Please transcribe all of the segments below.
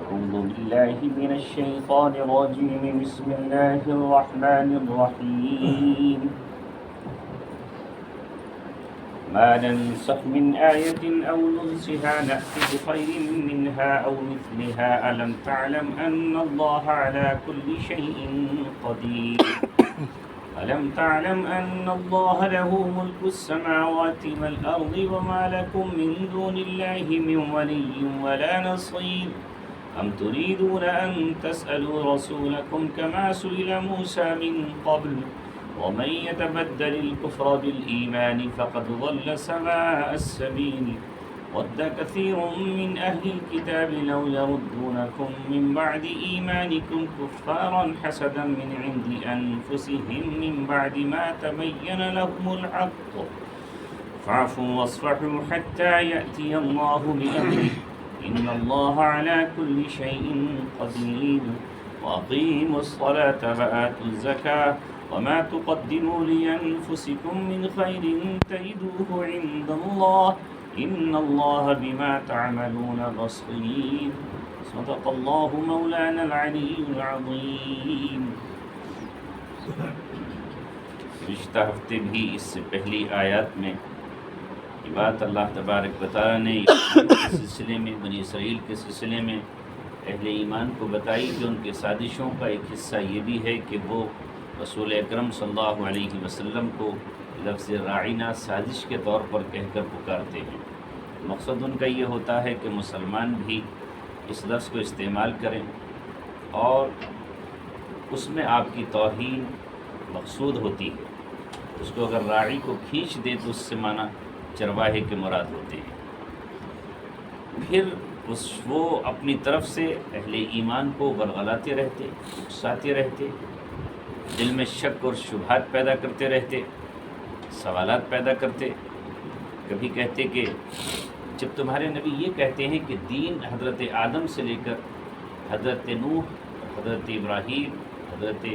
أعوذ بالله من الشيطان الرجيم بسم الله الرحمن الرحيم ما ننسخ من آية أو ننسها نأت بخير منها أو مثلها ألم تعلم أن الله على كل شيء قدير ألم تعلم أن الله له ملك السماوات والأرض وما لكم من دون الله من ولي ولا نصير أم تريدون أن تسألوا رسولكم كما سئل موسى من قبل ومن يتبدل الكفر بالإيمان فقد ضل سواء السبيل ود كثير من أهل الكتاب لو يردونكم من بعد إيمانكم كفارا حسدا من عند أنفسهم من بعد ما تبين لهم الحق فاعفوا واصفحوا حتى يأتي الله بأمره إن الله على كل شيء قدير وأقيموا الصلاة وآتوا الزكاة وما تقدموا لأنفسكم من خير تجدوه عند الله إن الله بما تعملون بصير صدق الله مولانا العلي العظيم. گزشتہ ہفتے بھی اس سے پہلی آیات میں یہ بات اللہ تبارک و تعالیٰ نے کے سلسلے میں بنی اسرائیل کے سلسلے میں اہل ایمان کو بتائی کہ ان کے سازشوں کا ایک حصہ یہ بھی ہے کہ وہ رسول اکرم صلی اللہ علیہ وسلم کو لفظ راعینہ سازش کے طور پر کہہ کر پکارتے ہیں. مقصد ان کا یہ ہوتا ہے کہ مسلمان بھی اس لفظ کو استعمال کریں اور اس میں آپ کی توہین مقصود ہوتی ہے. اس کو اگر راعی کو کھینچ دے تو اس سے معنی چرواہے کے مراد ہوتے ہیں. پھر وہ اپنی طرف سے اہل ایمان کو ورغلاتے رہتے، اکساتے رہتے، دل میں شک اور شبہات پیدا کرتے رہتے، سوالات پیدا کرتے. کبھی کہتے کہ جب تمہارے نبی یہ کہتے ہیں کہ دین حضرت آدم سے لے کر حضرت نوح، حضرت ابراہیم، حضرت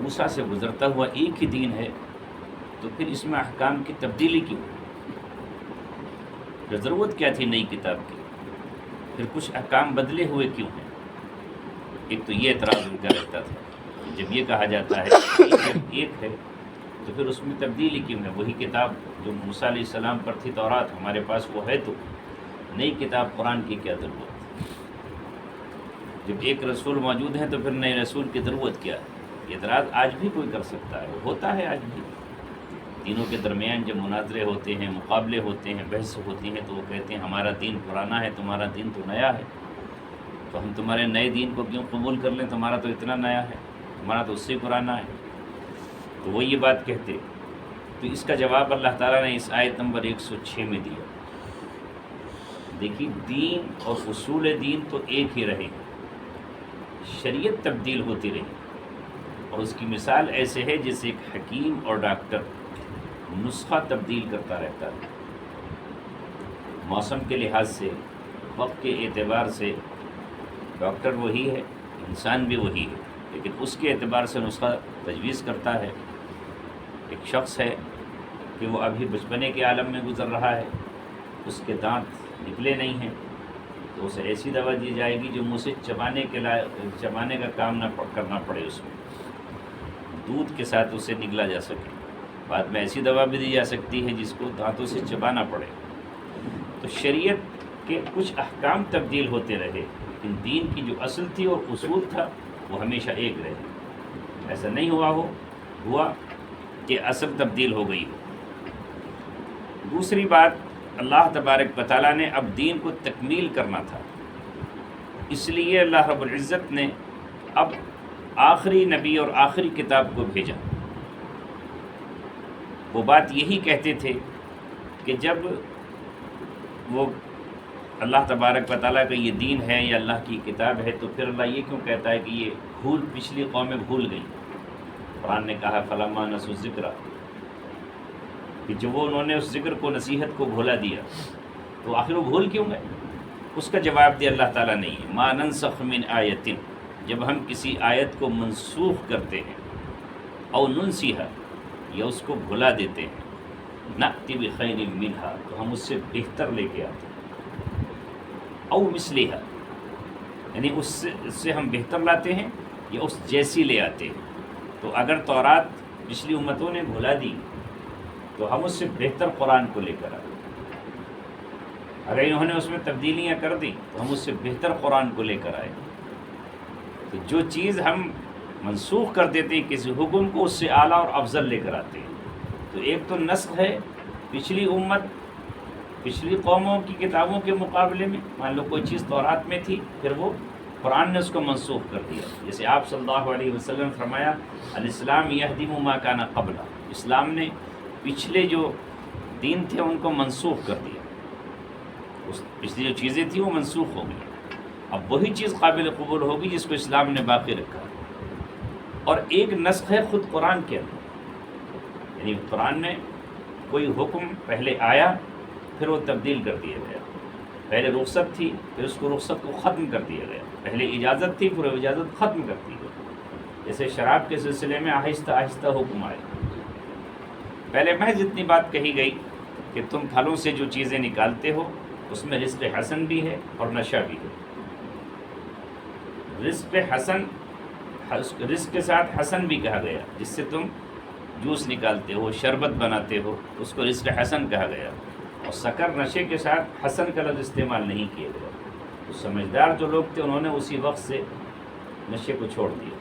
موسیٰ سے گزرتا ہوا ایک ہی دین ہے، تو پھر اس میں احکام کی تبدیلی کیوں؟ ضرورت کیا تھی نئی کتاب کی؟ پھر کچھ احکام بدلے ہوئے کیوں ہیں؟ ایک تو یہ اعتراض ان کا رہتا تھا کہ جب یہ کہا جاتا ہے ایک ہے تو پھر اس میں تبدیلی کیوں ہے؟ وہی کتاب جو موسیٰ علیہ السلام پر تھی تورات ہمارے پاس وہ ہے، تو نئی کتاب قرآن کی کیا ضرورت؟ جب ایک رسول موجود ہے تو پھر نئے رسول کی ضرورت کیا ہے؟ یہ اعتراض آج بھی کوئی کر سکتا ہے، ہوتا ہے آج بھی. دینوں کے درمیان جب مناظرے ہوتے ہیں، مقابلے ہوتے ہیں، بحث ہوتی ہیں، تو وہ کہتے ہیں ہمارا دین پرانا ہے، تمہارا دین تو نیا ہے، تو ہم تمہارے نئے دین کو کیوں قبول کر لیں؟ تمہارا تو اتنا نیا ہے، ہمارا تو اس سے پرانا ہے. تو وہ یہ بات کہتے. تو اس کا جواب اللہ تعالیٰ نے اس آیت نمبر 106 میں دیا. دیکھیے دین اور اصول دین تو ایک ہی رہے، شریعت تبدیل ہوتی رہی، اور اس کی مثال ایسے ہے جیسے ایک حکیم اور ڈاکٹر نسخہ تبدیل کرتا رہتا ہے. موسم کے لحاظ سے، وقت کے اعتبار سے ڈاکٹر وہی ہے، انسان بھی وہی ہے، لیکن اس کے اعتبار سے نسخہ تجویز کرتا ہے. ایک شخص ہے کہ وہ ابھی بچپنے کے عالم میں گزر رہا ہے، اس کے دانت نکلے نہیں ہیں، تو اسے ایسی دوا دی جائے گی جو منہ سے چبانے کا کام نہ کرنا پڑے، اس میں دودھ کے ساتھ اسے نگلا جا سکے. بعد میں ایسی دوا بھی دی جا سکتی ہے جس کو دانتوں سے چبانا پڑے. تو شریعت کے کچھ احکام تبدیل ہوتے رہے، لیکن دین کی جو اصل تھی اور اصول تھا وہ ہمیشہ ایک رہے. ایسا نہیں ہوا کہ اصل تبدیل ہو گئی ہو. دوسری بات، اللہ تبارک و تعالیٰ نے اب دین کو تکمیل کرنا تھا، اس لیے اللہ رب العزت نے اب آخری نبی اور آخری کتاب کو بھیجا. وہ بات یہی کہتے تھے کہ جب وہ اللہ تبارک و تعالیٰ کا یہ دین ہے یا اللہ کی کتاب ہے، تو پھر اللہ یہ کیوں کہتا ہے کہ یہ پچھلی قومیں بھول گئیں؟ قرآن نے کہا فلما نسوا الذکر، کہ جو انہوں نے اس ذکر کو، نصیحت کو بھولا دیا، تو آخر وہ بھول کیوں گئے؟ اس کا جواب دیا اللہ تعالیٰ نے ما ننسخ من آیت، جب ہم کسی آیت کو منسوخ کرتے ہیں، او ننسیہا، یا اس کو بھلا دیتے ہیں، نأتی بخیر منہا، تو ہم اس سے بہتر لے کے آتے ہیں، او مثلہا، یعنی اس سے ہم بہتر لاتے ہیں یا اس جیسی لے آتے ہیں. تو اگر تورات پچھلی امتوں نے بھلا دی تو ہم اس سے بہتر قرآن کو لے کر آئے. اگر انہوں نے اس میں تبدیلیاں کر دی تو ہم اس سے بہتر قرآن کو لے کر آئے. تو جو چیز ہم منسوخ کر دیتے ہیں کسی حکم کو، اس سے اعلیٰ اور افضل لے کر آتے ہیں. تو ایک تو نسخ ہے پچھلی امت، پچھلی قوموں کی کتابوں کے مقابلے میں. مان لو کوئی چیز تورات میں تھی، پھر وہ قرآن نے اس کو منسوخ کر دیا. جیسے آپ صلی اللہ علیہ وسلم فرمایا الاسلام یہدم ما کان قبلہ، اسلام نے پچھلے جو دین تھے ان کو منسوخ کر دیا. اس پچھلی جو چیزیں تھیں وہ منسوخ ہو گئی. اب وہی چیز قابل قبول ہوگی جس کو اسلام نے باقی رکھا. اور ایک نسخ ہے خود قرآن کے اندر، یعنی قرآن میں کوئی حکم پہلے آیا پھر وہ تبدیل کر دیا گیا. پہلے رخصت تھی پھر اس کو رخصت کو ختم کر دیا گیا. پہلے اجازت تھی پھر وہ اجازت ختم کر دی گئی. جیسے شراب کے سلسلے میں آہستہ آہستہ حکم آئے. پہلے محض اتنی بات کہی گئی کہ تم پھلوں سے جو چیزیں نکالتے ہو اس میں رزق حسن بھی ہے اور نشہ بھی ہے. رزق حسن، رزق کے ساتھ حسن بھی کہا گیا. جس سے تم جوس نکالتے ہو، شربت بناتے ہو، اس کو رزق حسن کہا گیا. اور سکر، نشے کے ساتھ حسن کا لفظ استعمال نہیں کیا گیا. تو سمجھدار جو لوگ تھے انہوں نے اسی وقت سے نشے کو چھوڑ دیا.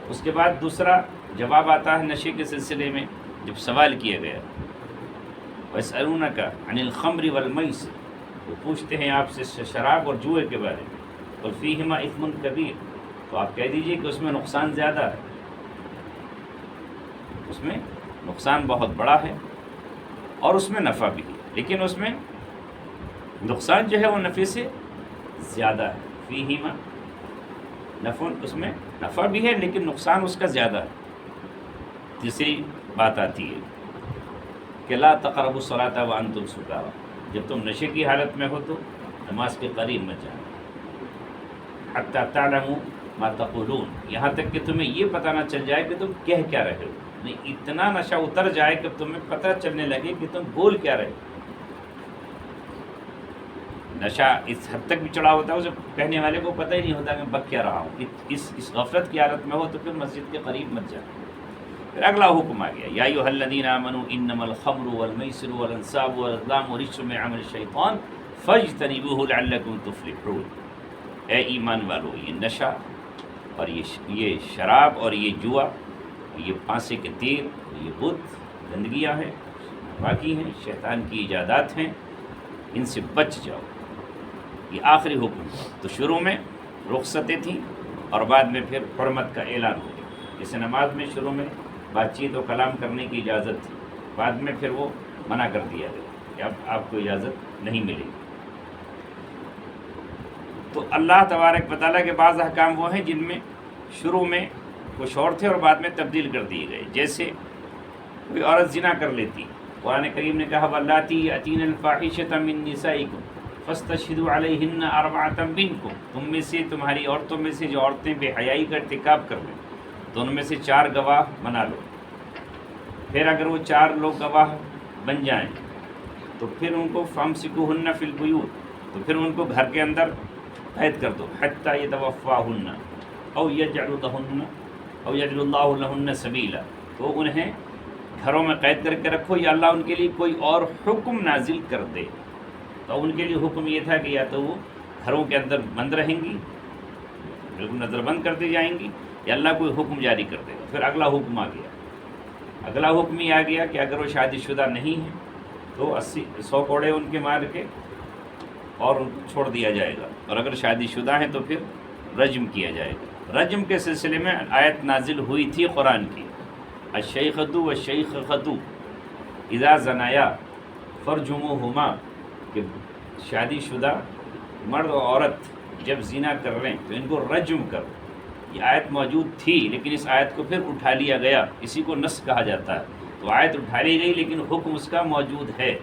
اس کے بعد دوسرا جواب آتا ہے نشے کے سلسلے میں، جب سوال کیا گیا وَيَسْأَلُونَكَ عَنِ الْخَمْرِ وَالْمَيْسِرِ، وہ پوچھتے ہیں آپ سے شراب اور جوئے کے بارے میں. قُلْ فِيهِمَا إِثْمٌ كَبِيرٌ، تو آپ کہہ دیجئے کہ اس میں نقصان زیادہ ہے، اس میں نقصان بہت بڑا ہے اور اس میں نفع بھی ہے. لیکن اس میں نقصان جو ہے وہ نفع سے زیادہ ہے. فیہما نفع، اس میں نفع بھی ہے لیکن نقصان اس کا زیادہ ہے. تیسری بات آتی ہے کہ لا تقربوا الصلاۃ وانتم سکارى، جب تم نشے کی حالت میں ہو تو نماز کے قریب مت جانا. حتی تعلموا ما تقولون، یہاں تک کہ تمہیں یہ پتہ نہ چل جائے کہ تم کہہ کیا رہے ہو. نہیں، اتنا نشہ اتر جائے کہ تمہیں پتہ چلنے لگے کہ تم بول کیا رہے ہو. نشہ اس حد تک بھی چڑھا ہوتا ہے اسے کہنے والے کو پتہ ہی نہیں ہوتا کہ میں بک کیا رہا ہوں. اس غفلت کی حالت میں ہو تو پھر مسجد کے قریب مت جائے. پھر اگلا حکم آ گیا یا ایھا الذین آمنوا انما الخمر والمیسر والانصاب والازلام رجس من عمل الشیطان فاجتنبوہ لعلکم تفلحون. اے ایمان والو، یہ نشہ اور یہ شراب اور یہ جوا، یہ پانسے کے تیر، یہ بت گندگیاں ہیں، باقی ہیں، شیطان کی ایجادات ہیں، ان سے بچ جاؤ. یہ آخری حکم. تو شروع میں رخصتیں تھیں اور بعد میں پھر حرمت کا اعلان ہو گیا. جیسے نماز میں شروع میں بات چیت و کلام کرنے کی اجازت تھی، بعد میں پھر وہ منع کر دیا گیا کہ اب آپ کو اجازت نہیں ملے گی. تو اللہ تبارک و تعالیٰ کے بعض احکام وہ ہیں جن میں شروع میں کچھ اور تھے اور بعد میں تبدیل کر دیے گئے. جیسے کوئی عورت زنا کر لیتی، قرآن کریم نے کہا واللاتی یأتین الفاحشۃ من نسائکم فاستشہدوا علیہن اربعۃ منکم، تم میں سے، تمہاری عورتوں میں سے جو عورتیں بے حیائی کا ارتکاب کر لیں تو ان میں سے 4 گواہ بنا لو. پھر اگر وہ 4 لوگ گواہ بن جائیں تو پھر ان کو فامسکوہن فی البیوت، تو پھر ان کو گھر کے اندر قید کر دو حتی یتوفاہن او یجعل لہن او یجعل اللہ لہن سبیلا. تو انہیں گھروں میں قید کر کے رکھو یا اللہ ان کے لیے کوئی اور حکم نازل کر دے. تو ان کے لیے حکم یہ تھا کہ یا تو وہ گھروں کے اندر بند رہیں گی، بالکل نظر بند کرتی جائیں گی، یا اللہ کوئی حکم جاری کر دے گا. پھر اگلا حکم آ گیا. اگلا حکم یہ آ گیا کہ اگر وہ شادی شدہ نہیں ہیں تو 100 کوڑے ان کے مار کے اور ان کو چھوڑ دیا جائے گا، اور اگر شادی شدہ ہیں تو پھر رجم کیا جائے گا. رجم کے سلسلے میں آیت نازل ہوئی تھی قرآن کی الشیخۃ والشیخۃ اذا زنایا فرجموہما، کہ شادی شدہ مرد و عورت جب زنا کر لیں تو ان کو رجم کرو. یہ آیت موجود تھی لیکن اس آیت کو پھر اٹھا لیا گیا، اسی کو نسخ کہا جاتا ہے. تو آیت اٹھا لی گئی لیکن حکم اس کا موجود ہے.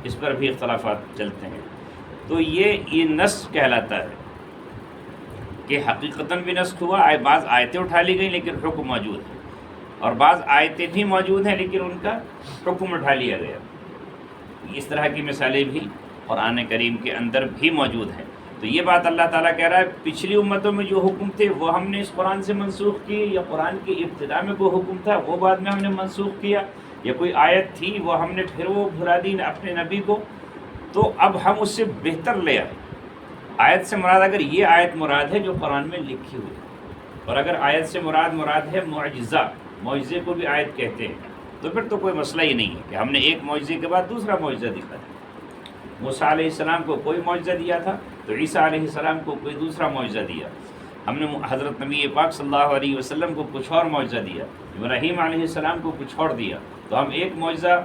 اس پر بھی اختلافات چلتے ہیں. تو یہ نسخ کہلاتا ہے کہ حقیقتاً بھی نسخ ہوا. بعض آیتیں اٹھا لی گئی لیکن حکم موجود ہے، اور بعض آیتیں بھی موجود ہیں لیکن ان کا حکم اٹھا لیا گیا. اس طرح کی مثالیں بھی قرآن کریم کے اندر بھی موجود ہیں. تو یہ بات اللہ تعالیٰ کہہ رہا ہے پچھلی امتوں میں جو حکم تھے وہ ہم نے اس قرآن سے منسوخ کیے، یا قرآن کی ابتدا میں کوئی حکم تھا وہ بعد میں ہم نے منسوخ کیا، یا کوئی آیت تھی وہ ہم نے پھر وہ بھلا دی اپنے نبی کو، تو اب ہم اس سے بہتر لے آئے۔ آیت سے مراد اگر یہ آیت مراد ہے جو قرآن میں لکھی ہوئی، اور اگر آیت سے مراد ہے معجزہ، معجزے کو بھی آیت کہتے ہیں، تو پھر تو کوئی مسئلہ ہی نہیں ہے کہ ہم نے ایک معجزے کے بعد دوسرا معجزہ دکھا دیا۔ موسیٰ علیہ السلام کو کوئی معجزہ دیا تھا تو عیسیٰ علیہ السلام کو کوئی دوسرا معجزہ دیا، ہم نے حضرت نبی پاک صلی اللہ علیہ وسلم کو کچھ اور معجزہ دیا، ابراہیم علیہ السلام کو کچھ اور دیا، تو ہم ایک معجزہ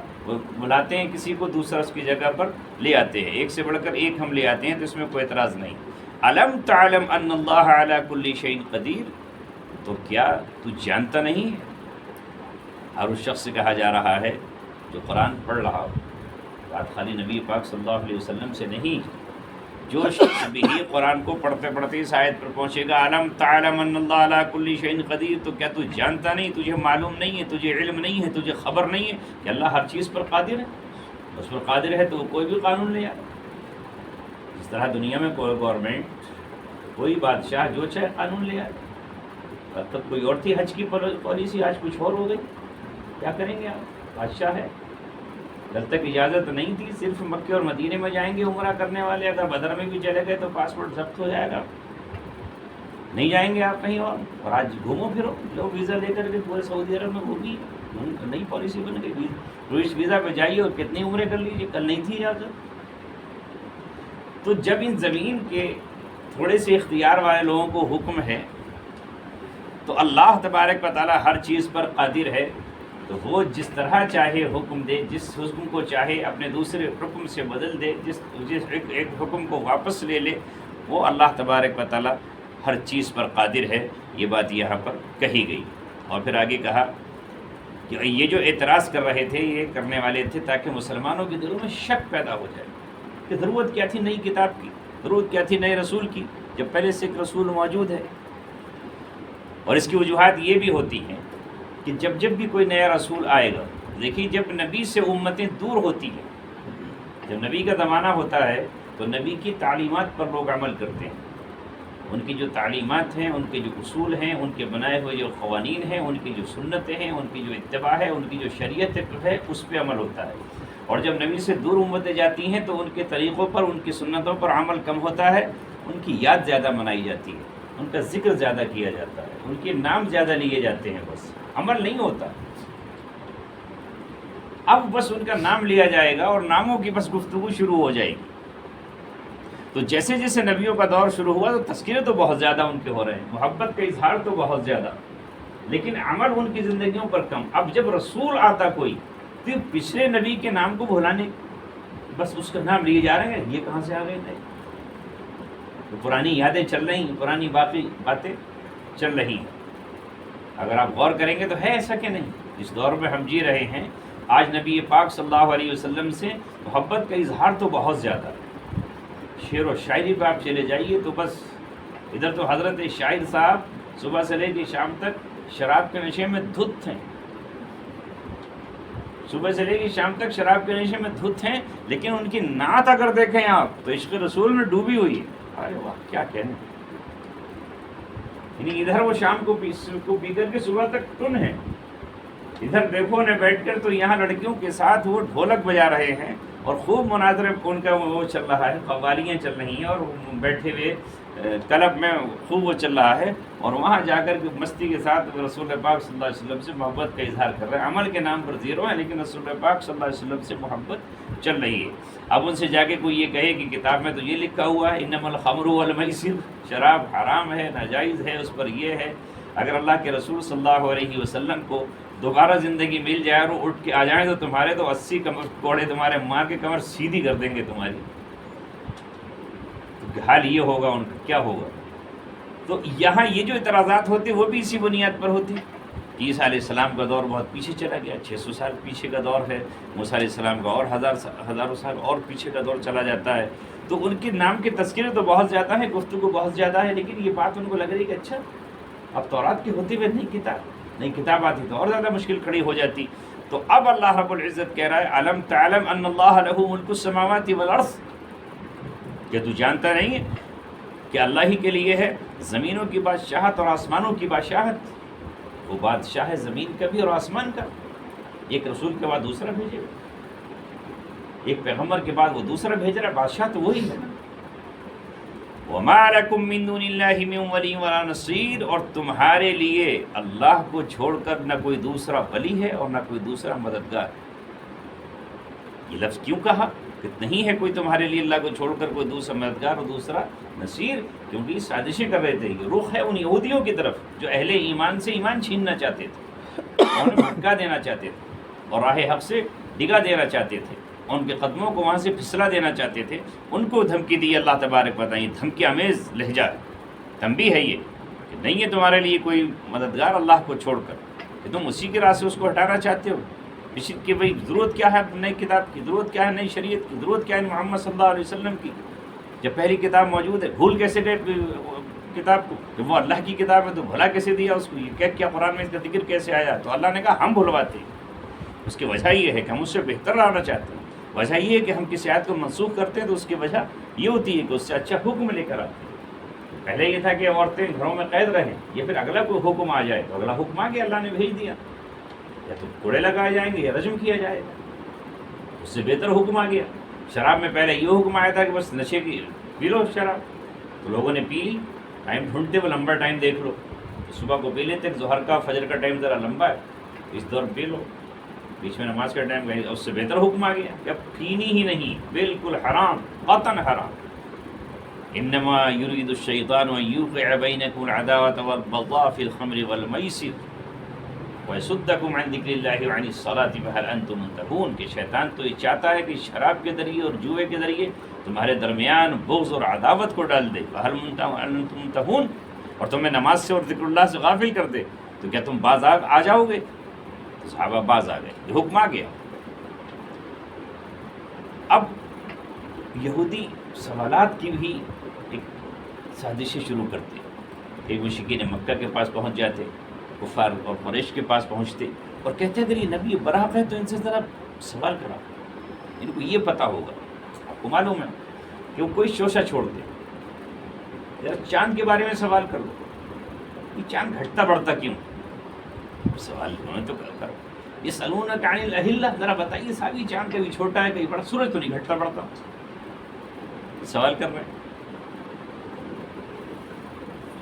بلاتے ہیں کسی کو، دوسرا اس کی جگہ پر لے آتے ہیں، ایک سے بڑھ کر ایک ہم لے آتے ہیں، تو اس میں کوئی اعتراض نہیں۔ الم تعلم ان اللہ علی کل شیء قدیر، تو کیا تو جانتا نہیں ہے؟ ہر اس شخص سے کہا جا رہا ہے جو قرآن پڑھ رہا ہو، بات خالی نبی پاک صلی اللہ علیہ وسلم سے نہیں، جو شخص بھی قرآن کو پڑھتے پڑھتے اس آیت پر پہنچے گا الم تعلم ان اللہ علی کل شیء قدیر، تو کیا تو جانتا نہیں، تجھے معلوم نہیں ہے، تجھے علم نہیں ہے، تجھے خبر نہیں ہے کہ اللہ ہر چیز پر قادر ہے؟ اس پر قادر ہے تو وہ کوئی بھی قانون لے آئے۔ اس طرح دنیا میں کوئی گورنمنٹ، کوئی بادشاہ جو چاہے قانون لے آئے۔ اب تک کوئی اور تھی حج کی پالیسی، آج کچھ اور ہو گئی، کیا کریں گے آپ؟ بادشاہ ہے، جب تک اجازت نہیں تھی صرف مکے اور مدینے میں جائیں گے عمرہ کرنے والے، اگر بدر میں بھی چلے گئے تو پاسپورٹ ضبط ہو جائے گا، نہیں جائیں گے آپ کہیں اور آج گھومو پھرو، لو ویزا لے کر کے پورے سعودی عرب میں گھومی، نئی پالیسی بن گئی، ٹورسٹ ویزا پہ جائیے اور کتنے عمرے کر لیجیے، کل نہیں تھی اجازت۔ تو جب ان زمین کے تھوڑے سے اختیار والے لوگوں کو حکم ہے تو اللہ تبارک و تعالیٰ ہر چیز پر قادر ہے، تو وہ جس طرح چاہے حکم دے، جس حکم کو چاہے اپنے دوسرے حکم سے بدل دے، جس ایک حکم کو واپس لے لے، وہ اللہ تبارک و تعالیٰ ہر چیز پر قادر ہے۔ یہ بات یہاں پر کہی گئی، اور پھر آگے کہا کہ یہ جو اعتراض کر رہے تھے یہ کرنے والے تھے تاکہ مسلمانوں کے دلوں میں شک پیدا ہو جائے کہ ضرورت کیا تھی نئی کتاب کی، ضرورت کیا تھی نئے رسول کی، جب پہلے سے ایک رسول موجود ہے۔ اور اس کی وجوہات یہ بھی ہوتی ہیں کہ جب بھی کوئی نیا رسول آئے گا، دیکھیے جب نبی سے امتیں دور ہوتی ہیں، جب نبی کا زمانہ ہوتا ہے تو نبی کی تعلیمات پر لوگ عمل کرتے ہیں، ان کی جو تعلیمات ہیں، ان کے جو اصول ہیں، ان کے بنائے ہوئے جو قوانین ہیں، ان کی جو سنتیں ہیں، ان کی جو اتباع ہے، ان کی جو شریعت ہے، اس پہ عمل ہوتا ہے۔ اور جب نبی سے دور امتیں جاتی ہیں تو ان کے طریقوں پر، ان کی سنتوں پر عمل کم ہوتا ہے، ان کی یاد زیادہ منائی جاتی ہے، ان کا ذکر زیادہ کیا جاتا ہے، ان کے نام زیادہ لیے جاتے ہیں، بس عمل نہیں ہوتا۔ اب بس ان کا نام لیا جائے گا اور ناموں کی بس گفتگو شروع ہو جائے گی۔ تو جیسے جیسے نبیوں کا دور شروع ہوا تو تذکرے تو بہت زیادہ ان کے ہو رہے ہیں، محبت کا اظہار تو بہت زیادہ، لیکن عمل ان کی زندگیوں پر کم۔ اب جب رسول آتا کوئی تو پچھلے نبی کے نام کو بھلانے، بس اس کا نام لیے جا رہے ہیں، یہ کہاں سے آ گئے تھے؟ تو پرانی یادیں چل رہی ہیں، پرانی باقی باتیں چل رہی ہیں۔ اگر آپ غور کریں گے تو ہے ایسا کہ نہیں، اس دور میں ہم جی رہے ہیں، آج نبی پاک صلی اللہ علیہ وسلم سے محبت کا اظہار تو بہت زیادہ ہے۔ شعر و شاعری پہ آپ چلے جائیے تو بس ادھر تو حضرت شاعر صاحب صبح سے لے کے شام تک شراب کے نشے میں دھت ہیں، صبح سے لے کے شام تک شراب کے نشے میں دھت ہیں، لیکن ان کی نعت اگر دیکھیں آپ تو عشق رسول میں ڈوبی ہوئی ہے۔ ارے واہ، کیا کہنے، یعنی ادھر وہ شام کو پی کر کے صبح تک ٹن ہے، ادھر دیکھو نے بیٹھ کر تو یہاں لڑکیوں کے ساتھ وہ ڈھولک بجا رہے ہیں اور خوب مناظرے ان کا وہ چل رہا ہے، قوالیاں چل رہی ہیں اور بیٹھے ہوئے کلب میں خوب وہ چل رہا ہے، اور وہاں جا کر کے مستی کے ساتھ رسول پاک صلی اللہ علیہ وسلم سے محبت کا اظہار کر رہے ہیں۔ عمل کے نام پر زیرو ہے، لیکن رسول پاک صلی اللہ علیہ وسلم سے محبت چل رہی ہے۔ اب ان سے جا کے کوئی یہ کہے کہ کتاب میں تو یہ لکھا ہوا ہے انما الخمر والمیسر، شراب حرام ہے، ناجائز ہے، اس پر یہ ہے۔ اگر اللہ کے رسول صلی اللہ علیہ وسلم کو دوبارہ زندگی مل جائے اور وہ اٹھ کے آ جائیں تو تمہارے تو 80 کوڑے تمہارے مار کے کمر سیدھی کر دیں گے تمہاری، تو حال یہ ہوگا ان کا، کیا ہوگا؟ تو یہاں یہ جو اعتراضات ہوتے وہ بھی اسی بنیاد پر ہوتی۔ عیسیٰ علیہ السلام کا دور بہت پیچھے چلا گیا، 600 سال پیچھے کا دور ہے، موسیٰ علیہ السلام کا اور ہزاروں سال اور پیچھے کا دور چلا جاتا ہے، تو ان کے نام کے تذکرے تو بہت زیادہ ہیں، گفتگو بہت زیادہ ہے، لیکن یہ بات ان کو لگ رہی کہ اچھا اب تورات کی ہوتی ہوئی نئی کتاب آتی تو اور زیادہ مشکل کھڑی ہو جاتی۔ تو اب اللہ رب العزت کہہ رہا ہے الم تعلم ان اللہ لہ ملک السماوات والارض، کہ تو جانتا نہیں ہے کہ اللہ ہی کے لیے ہے زمینوں کی بادشاہت اور آسمانوں کی بادشاہت. وہ بادشاہ ہے زمین کا بھی اور آسمان کا. ایک رسول کے بعد دوسرا بھیجے، ایک پیغمبر کے بعد وہ دوسرا بھیج رہا ہے. بادشاہ تو وہی ہے نا. وَمَا لَكُم مِّن دُونِ اللَّهِ مِن وَلِيٍّ وَلَا نَصِيرٍ، اور تمہارے لیے اللہ کو چھوڑ کر نہ کوئی دوسرا ولی ہے اور نہ کوئی دوسرا مددگار. یہ لفظ کیوں کہا کہ نہیں ہے کوئی تمہارے لیے اللہ کو چھوڑ کر کوئی دوسرا مددگار اور دوسرا نصیر؟ کیونکہ یہ سازشیں کر رہے تھے. یہ رخ ہے ان یہودیوں کی طرف جو اہل ایمان سے ایمان چھیننا چاہتے تھے، انہیں بھٹکا دینا چاہتے تھے اور راہ حق سے ڈگا دینا چاہتے تھے، ان کے قدموں کو وہاں سے پھسلا دینا چاہتے تھے. ان کو دھمکی دی اللہ تبارک و تعالیٰ. یہ دھمکی آمیز لہجہ تنبیہ ہے یہ کہ نہیں ہے تمہارے لیے کوئی مددگار اللہ کو چھوڑ کر، کہ تم اسی کے راہ سے اس کو ہٹانا چاہتے ہو. کہ بھائی ضرورت کیا ہے نئی کتاب کی، ضرورت کیا ہے نئی شریعت کی، ضرورت کیا ہے محمد صلی اللہ علیہ وسلم کی، جب پہلی کتاب موجود ہے. بھول کیسے گئے کتاب کو کہ وہ اللہ کی کتاب ہے تو بھلا کیسے دیا اس کو؟ یہ کیا قرآن میں اس کا ذکر کیسے آیا؟ تو اللہ نے کہا ہم بھلواتے ہیں. اس کی وجہ یہ ہے کہ ہم اس سے بہتر لانا چاہتے ہیں. وجہ یہ ہے کہ ہم کسی آیت کو منسوخ کرتے ہیں تو اس کی وجہ یہ ہوتی ہے کہ اس سے اچھا حکم لے کر آتے ہیں. پہلے یہ تھا کہ عورتیں گھروں میں قید رہیں، یہ پھر اگلا کوئی حکم آ جائے تو اگلا حکم آ گیا، اللہ نے بھیج دیا. یا تو کوڑے لگائے جائیں گے یا رجم کیا جائے گا. اس سے بہتر حکم آ گیا. شراب میں پہلے یہ حکم آیا تھا کہ بس نشے کی پی لو شراب، تو لوگوں نے پی لی. ٹائم ڈھونڈتے وہ لمبا ٹائم دیکھ لو، صبح کو پی لیتے، ظہر کا فجر کا ٹائم ذرا لمبا ہے اس دور پی لو، بیچ میں نماز کا ٹائم گئے. اس سے بہتر حکم آ گیا کہ اب پینی ہی نہیں، بالکل حرام، قطعاً حرام. انما یرید الشیطان ان یوقع بینکم العداوۃ والبغضاء فی الخمر والمیسر وَيَصُدَّكُمْ عَنْ ذِكْرِ اللَّهِ وَعَنِ الصَّلَاةِ فَهَلْ أَنْتُمْ مُنْتَهُونَ. کہ شیطان تو یہ چاہتا ہے کہ شراب کے ذریعے اور جوئے کے ذریعے تمہارے درمیان بغض اور عداوت کو ڈال دے. فَهَلْ أَنْتُمْ مُنْتَهُونَ، اور تمہیں نماز سے اور ذکر اللہ سے غافل کر دے تو کیا تم باز آ جاؤ گے؟ تو صحابہ باز آ گئے، یہ حکم آ گیا. اب یہودی سوالات کی بھی ایک سازشیں شروع کرتے. ایک مشرکین مکہ کے پاس پہنچ جاتے، کفار اور قریش کے پاس پہنچتے اور کہتے اگر یہ نبی برحق ہے تو ان سے ذرا سوال کرا، ان کو یہ پتہ ہوگا. آپ کو معلوم ہے کہ وہ کوئی شوشہ چھوڑ دے. ذرا چاند کے بارے میں سوال کر لو، یہ چاند گھٹتا بڑھتا کیوں؟ سوال انہوں نے تو کرو. یہ سلونک عن الاہلہ، ذرا بتائیے صاحب یہ چاند کبھی چھوٹا ہے کبھی بڑا، سورج تو نہیں گھٹتا بڑھتا. سوال کر رہے ہیں.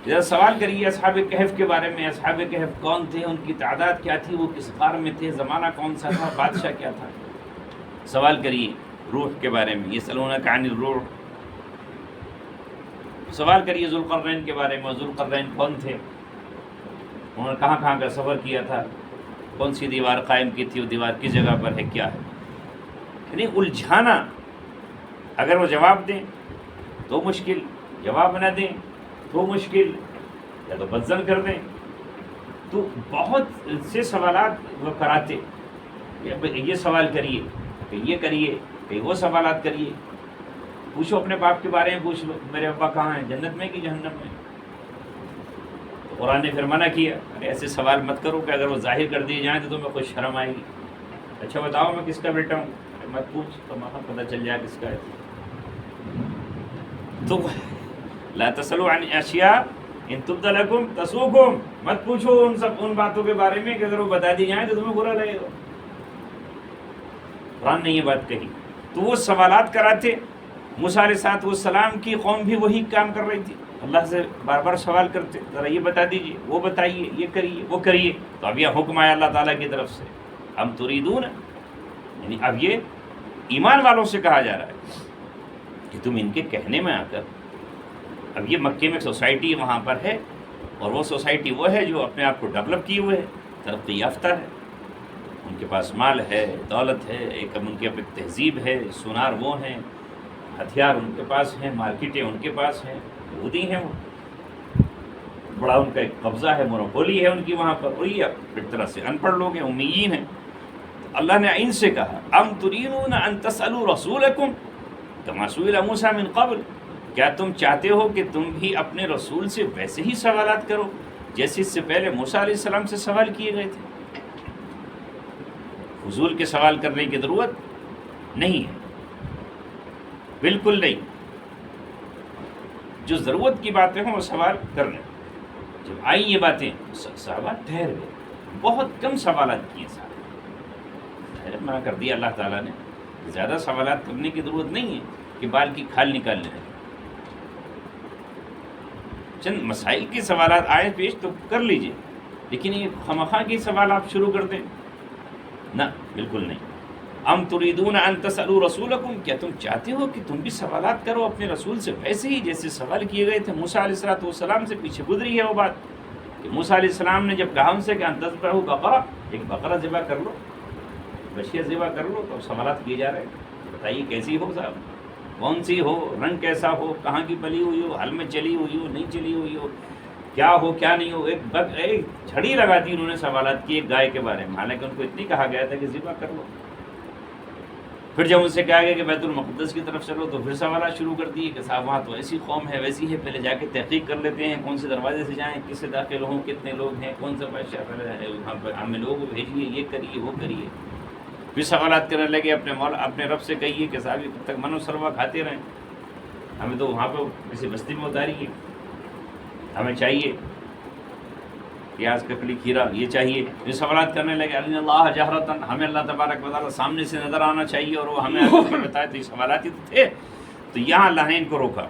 ذرا سوال کریے اصحاب کہف کے بارے میں. اصحاب کہف کون تھے، ان کی تعداد کیا تھی، وہ کس غار میں تھے، زمانہ کون سا تھا، بادشاہ کیا تھا. سوال کریے روح کے بارے میں، یہ سلونک عن الروح. سوال کریے ذوالقرنین کے بارے میں، ذوالقرنین کون تھے، انہوں نے کہاں کہاں کا سفر کیا تھا، کون سی دیوار قائم کی تھی، وہ دیوار کس جگہ پر ہے، کیا ہے. یعنی الجھانا. اگر وہ جواب دیں تو مشکل، جواب نہ دیں تو مشکل، یا تو بدزن کر دیں. تو بہت سے سوالات وہ کراتے. یہ سوال کریے کہ یہ کریے کہ وہ سوالات کریے. پوچھو اپنے باپ کے بارے میں، پوچھ لو میرے ابا کہاں ہیں، جنت میں کہ جہنم میں. تو قرآن نے پھر منع کیا، ایسے سوال مت کرو کہ اگر وہ ظاہر کر دیے جائیں تو تمہیں کوئی شرم آئے گی. اچھا بتاؤ میں کس کا بیٹا ہوں، مت پوچھ، تو پتہ چل جائے کس کا ہے. تو لا تسألوا عن اشیاء ان تبد لکم تسؤکم، مت پوچھو ان باتوں کے بارے میں کہ اگر وہ بتا دی جائیں تو تمہیں برا لگے گا. قرآن نے یہ بات کہی. تو وہ سوالات کراتے. موسیٰ علیہ السلام کی قوم بھی وہی کام کر رہی تھی، اللہ سے بار بار سوال کرتے، ذرا یہ بتا دیجیے، وہ بتائیے، یہ کریے، وہ کریے. تو اب یہ حکم آیا اللہ تعالیٰ کی طرف سے، ہم تريدون، یعنی اب یہ ایمان والوں سے کہا جا رہا ہے کہ تم ان کے کہنے میں آ کر. اب یہ مکے میں سوسائٹی وہاں پر ہے، اور وہ سوسائٹی وہ ہے جو اپنے آپ کو ڈیولپ کیے ہوئے ہے، ترقی یافتہ ہے، ان کے پاس مال ہے، دولت ہے، ایک ان کی اپنی تہذیب ہے، سونار وہ ہیں، ہتھیار ان کے پاس ہیں، مارکیٹیں ان کے پاس ہیں، یہودی ہیں وہ، بڑا ان کا ایک قبضہ ہے، مونوپولی ہے ان کی وہاں پر. اور یہ ایک طرح سے ان پڑھ لوگ ہیں، امیین ہیں. اللہ نے ان سے کہا ام تريدون ان تسألوا رسولکم کما سئل موسیٰ من قبل، کیا تم چاہتے ہو کہ تم بھی اپنے رسول سے ویسے ہی سوالات کرو جیسے اس سے پہلے موسیٰ علیہ السلام سے سوال کیے گئے تھے. فضول کے سوال کرنے کی ضرورت نہیں ہے، بالکل نہیں. جو ضرورت کی باتیں ہوں وہ سوال کر لیں. جب آئی یہ باتیں صحابہ ٹھہر گئے، بہت کم سوالات کیے صاحب. منع کر دیا اللہ تعالیٰ نے، زیادہ سوالات کرنے کی ضرورت نہیں ہے کہ بال کی کھال نکال لیں. چند مسائل کے سوالات آئے پیش تو کر لیجئے، لیکن یہ خواہ کے سوال آپ شروع کر دیں، نہ بالکل نہیں. ام تریدون ان تسألوا رسولکم، کیا تم چاہتے ہو کہ تم بھی سوالات کرو اپنے رسول سے ویسے ہی جیسے سوال کیے گئے تھے موسیٰ علیہ السلام سے؟ پیچھے گزری ہے وہ بات کہ موسیٰ علیہ السلام نے جب کہا ان سے کہ ان تذبحوا بقرہ، ایک بقرہ ذبح کر لو، بشیہ ذبح کر لو. تو سوالات کیے جا رہے ہیں، بتائیے کیسی ہو صاحب، کون سی ہو، رنگ کیسا ہو، کہاں کی پلی ہوئی ہو، حل میں چلی ہوئی ہو، نہیں چلی ہوئی ہو، کیا ہو کیا نہیں ہو. ایک جھڑی لگا دی انہوں نے سوالات کی ایک گائے کے بارے میں، حالانکہ ان کو اتنی کہا گیا تھا کہ ذبح کر لو. پھر جب ان سے کہا گیا کہ بیت المقدس کی طرف چلو تو پھر سوالات شروع کر دیے کہ صاحب وہاں تو ایسی قوم ہے ویسی ہے، پہلے جا کے تحقیق کر لیتے ہیں کون سے دروازے سے جائیں، کس سے داخل ہوں، کتنے لوگ ہیں، کون سا بادشاہ پہلے وہاں پر ہمیں لوگ بھیجیے، یہ کریے وہ کریے. پھر سوالات کرنے لگے اپنے رب سے کہیے کہ صاحب کب تک من و سروا کھاتے رہیں، ہمیں تو وہاں پہ کسی بستی میں اتاریے، ہمیں چاہیے پیاز ککڑی کھیرا یہ چاہیے. یہ سوالات کرنے لگے اللہ جہرتاً، ہمیں اللہ تبارک و تعالیٰ سامنے سے نظر آنا چاہیے اور وہ ہمیں آگے بتائے. تو یہ سوالات ہی تو تھے. تو یہاں اللہ نے ان کو روکا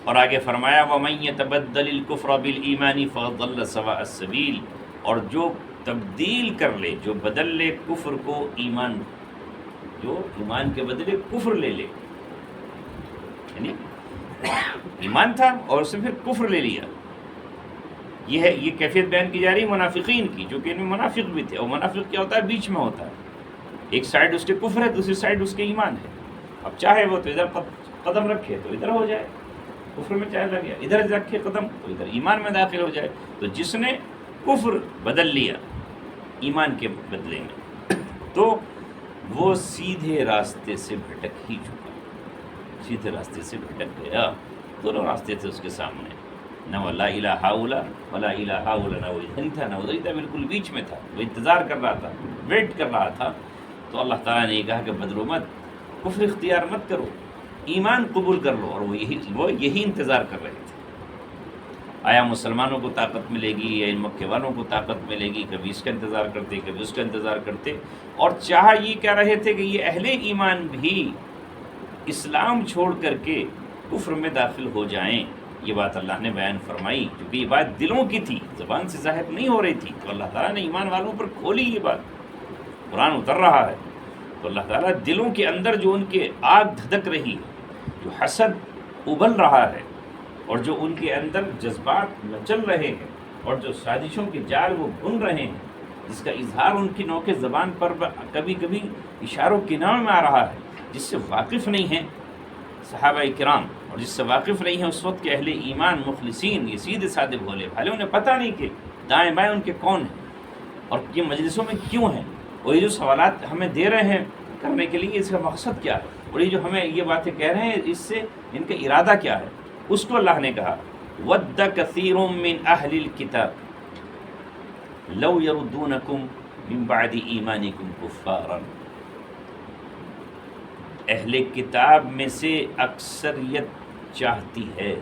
اور آگے فرمایا وَمَن يَتَبَدَّلِ الْكُفْرَ بِالْإِيمَانِ فَقَدْ ضَلَّ سَوَاءَ السَّبِيلِ، اور جو تبدیل کر لے، جو بدل لے کفر کو ایمان، جو ایمان کے بدلے کفر لے لے، یعنی ایمان تھا اور اس نے پھر کفر لے لیا. یہ کیفیت بیان کی جا رہی ہے منافقین کی، جو کہ ان میں منافق بھی تھے. اور منافق کیا ہوتا ہے؟ بیچ میں ہوتا ہے، ایک سائڈ اس کے کفر ہے، دوسری سائڈ اس کے ایمان ہے. اب چاہے وہ تو ادھر قدم رکھے تو ادھر ہو جائے، کفر میں چاہے لگ گیا، ادھر رکھے قدم تو ادھر ایمان میں داخل ہو جائے. تو جس نے کفر بدل لیا ایمان کے بدلے میں تو وہ سیدھے راستے سے بھٹک ہی چکا، سیدھے راستے سے بھٹک گیا. دونوں راستے تھے اس کے سامنے، نہ وہ لا الہ ہاؤلا ولا الہ ہاؤلا، نہ وہ ادھر تھا نہ ادھر تھا، بالکل بیچ میں تھا. وہ انتظار کر رہا تھا، ویٹ کر رہا تھا. تو اللہ تعالیٰ نے یہ کہا کہ بدلو مت، کفر اختیار مت کرو، ایمان قبول کر لو. اور وہ یہی انتظار کر رہے تھے. آیا مسلمانوں کو طاقت ملے گی یا ان مکے والوں کو طاقت ملے گی؟ کبھی اس کا انتظار کرتے، کبھی اس کا انتظار کرتے. اور چاہ یہ کہہ رہے تھے کہ یہ اہل ایمان بھی اسلام چھوڑ کر کے کفر میں داخل ہو جائیں. یہ بات اللہ نے بیان فرمائی کیونکہ یہ بات دلوں کی تھی، زبان سے ظاہر نہیں ہو رہی تھی. تو اللہ تعالیٰ نے ایمان والوں پر کھولی یہ بات، قرآن اتر رہا ہے. تو اللہ تعالیٰ دلوں کے اندر جو ان کے آگ دھدک رہی ہے، جو حسد ابل رہا ہے، اور جو ان کے اندر جذبات مچل رہے ہیں، اور جو سازشوں کے جال وہ بن رہے ہیں، جس کا اظہار ان کی نوک زبان پر کبھی کبھی اشاروں کے نام میں آ رہا ہے، جس سے واقف نہیں ہیں صحابہ کرام، اور جس سے واقف نہیں ہیں اس وقت کے اہل ایمان مخلصین، یہ سیدھے سادے بھولے بھالے. انہیں پتہ نہیں کہ دائیں بائیں ان کے کون ہیں اور یہ مجلسوں میں کیوں ہیں، اور یہ جو سوالات ہمیں دے رہے ہیں کرنے کے لیے اس کا مقصد کیا ہے، اور یہ جو ہمیں یہ باتیں کہہ رہے ہیں اس سے ان کا ارادہ کیا ہے. اس کو اللہ نے کہا وَدَّ كَثِيرٌ مِّنْ أَهْلِ الْكِتَابِ لَوْ يَرُدُّونَكُمْ مِّن بَعْدِ إِيمَانِكُمْ كُفَّارًا. اہل کتاب میں سے اکثریت چاہتی ہے،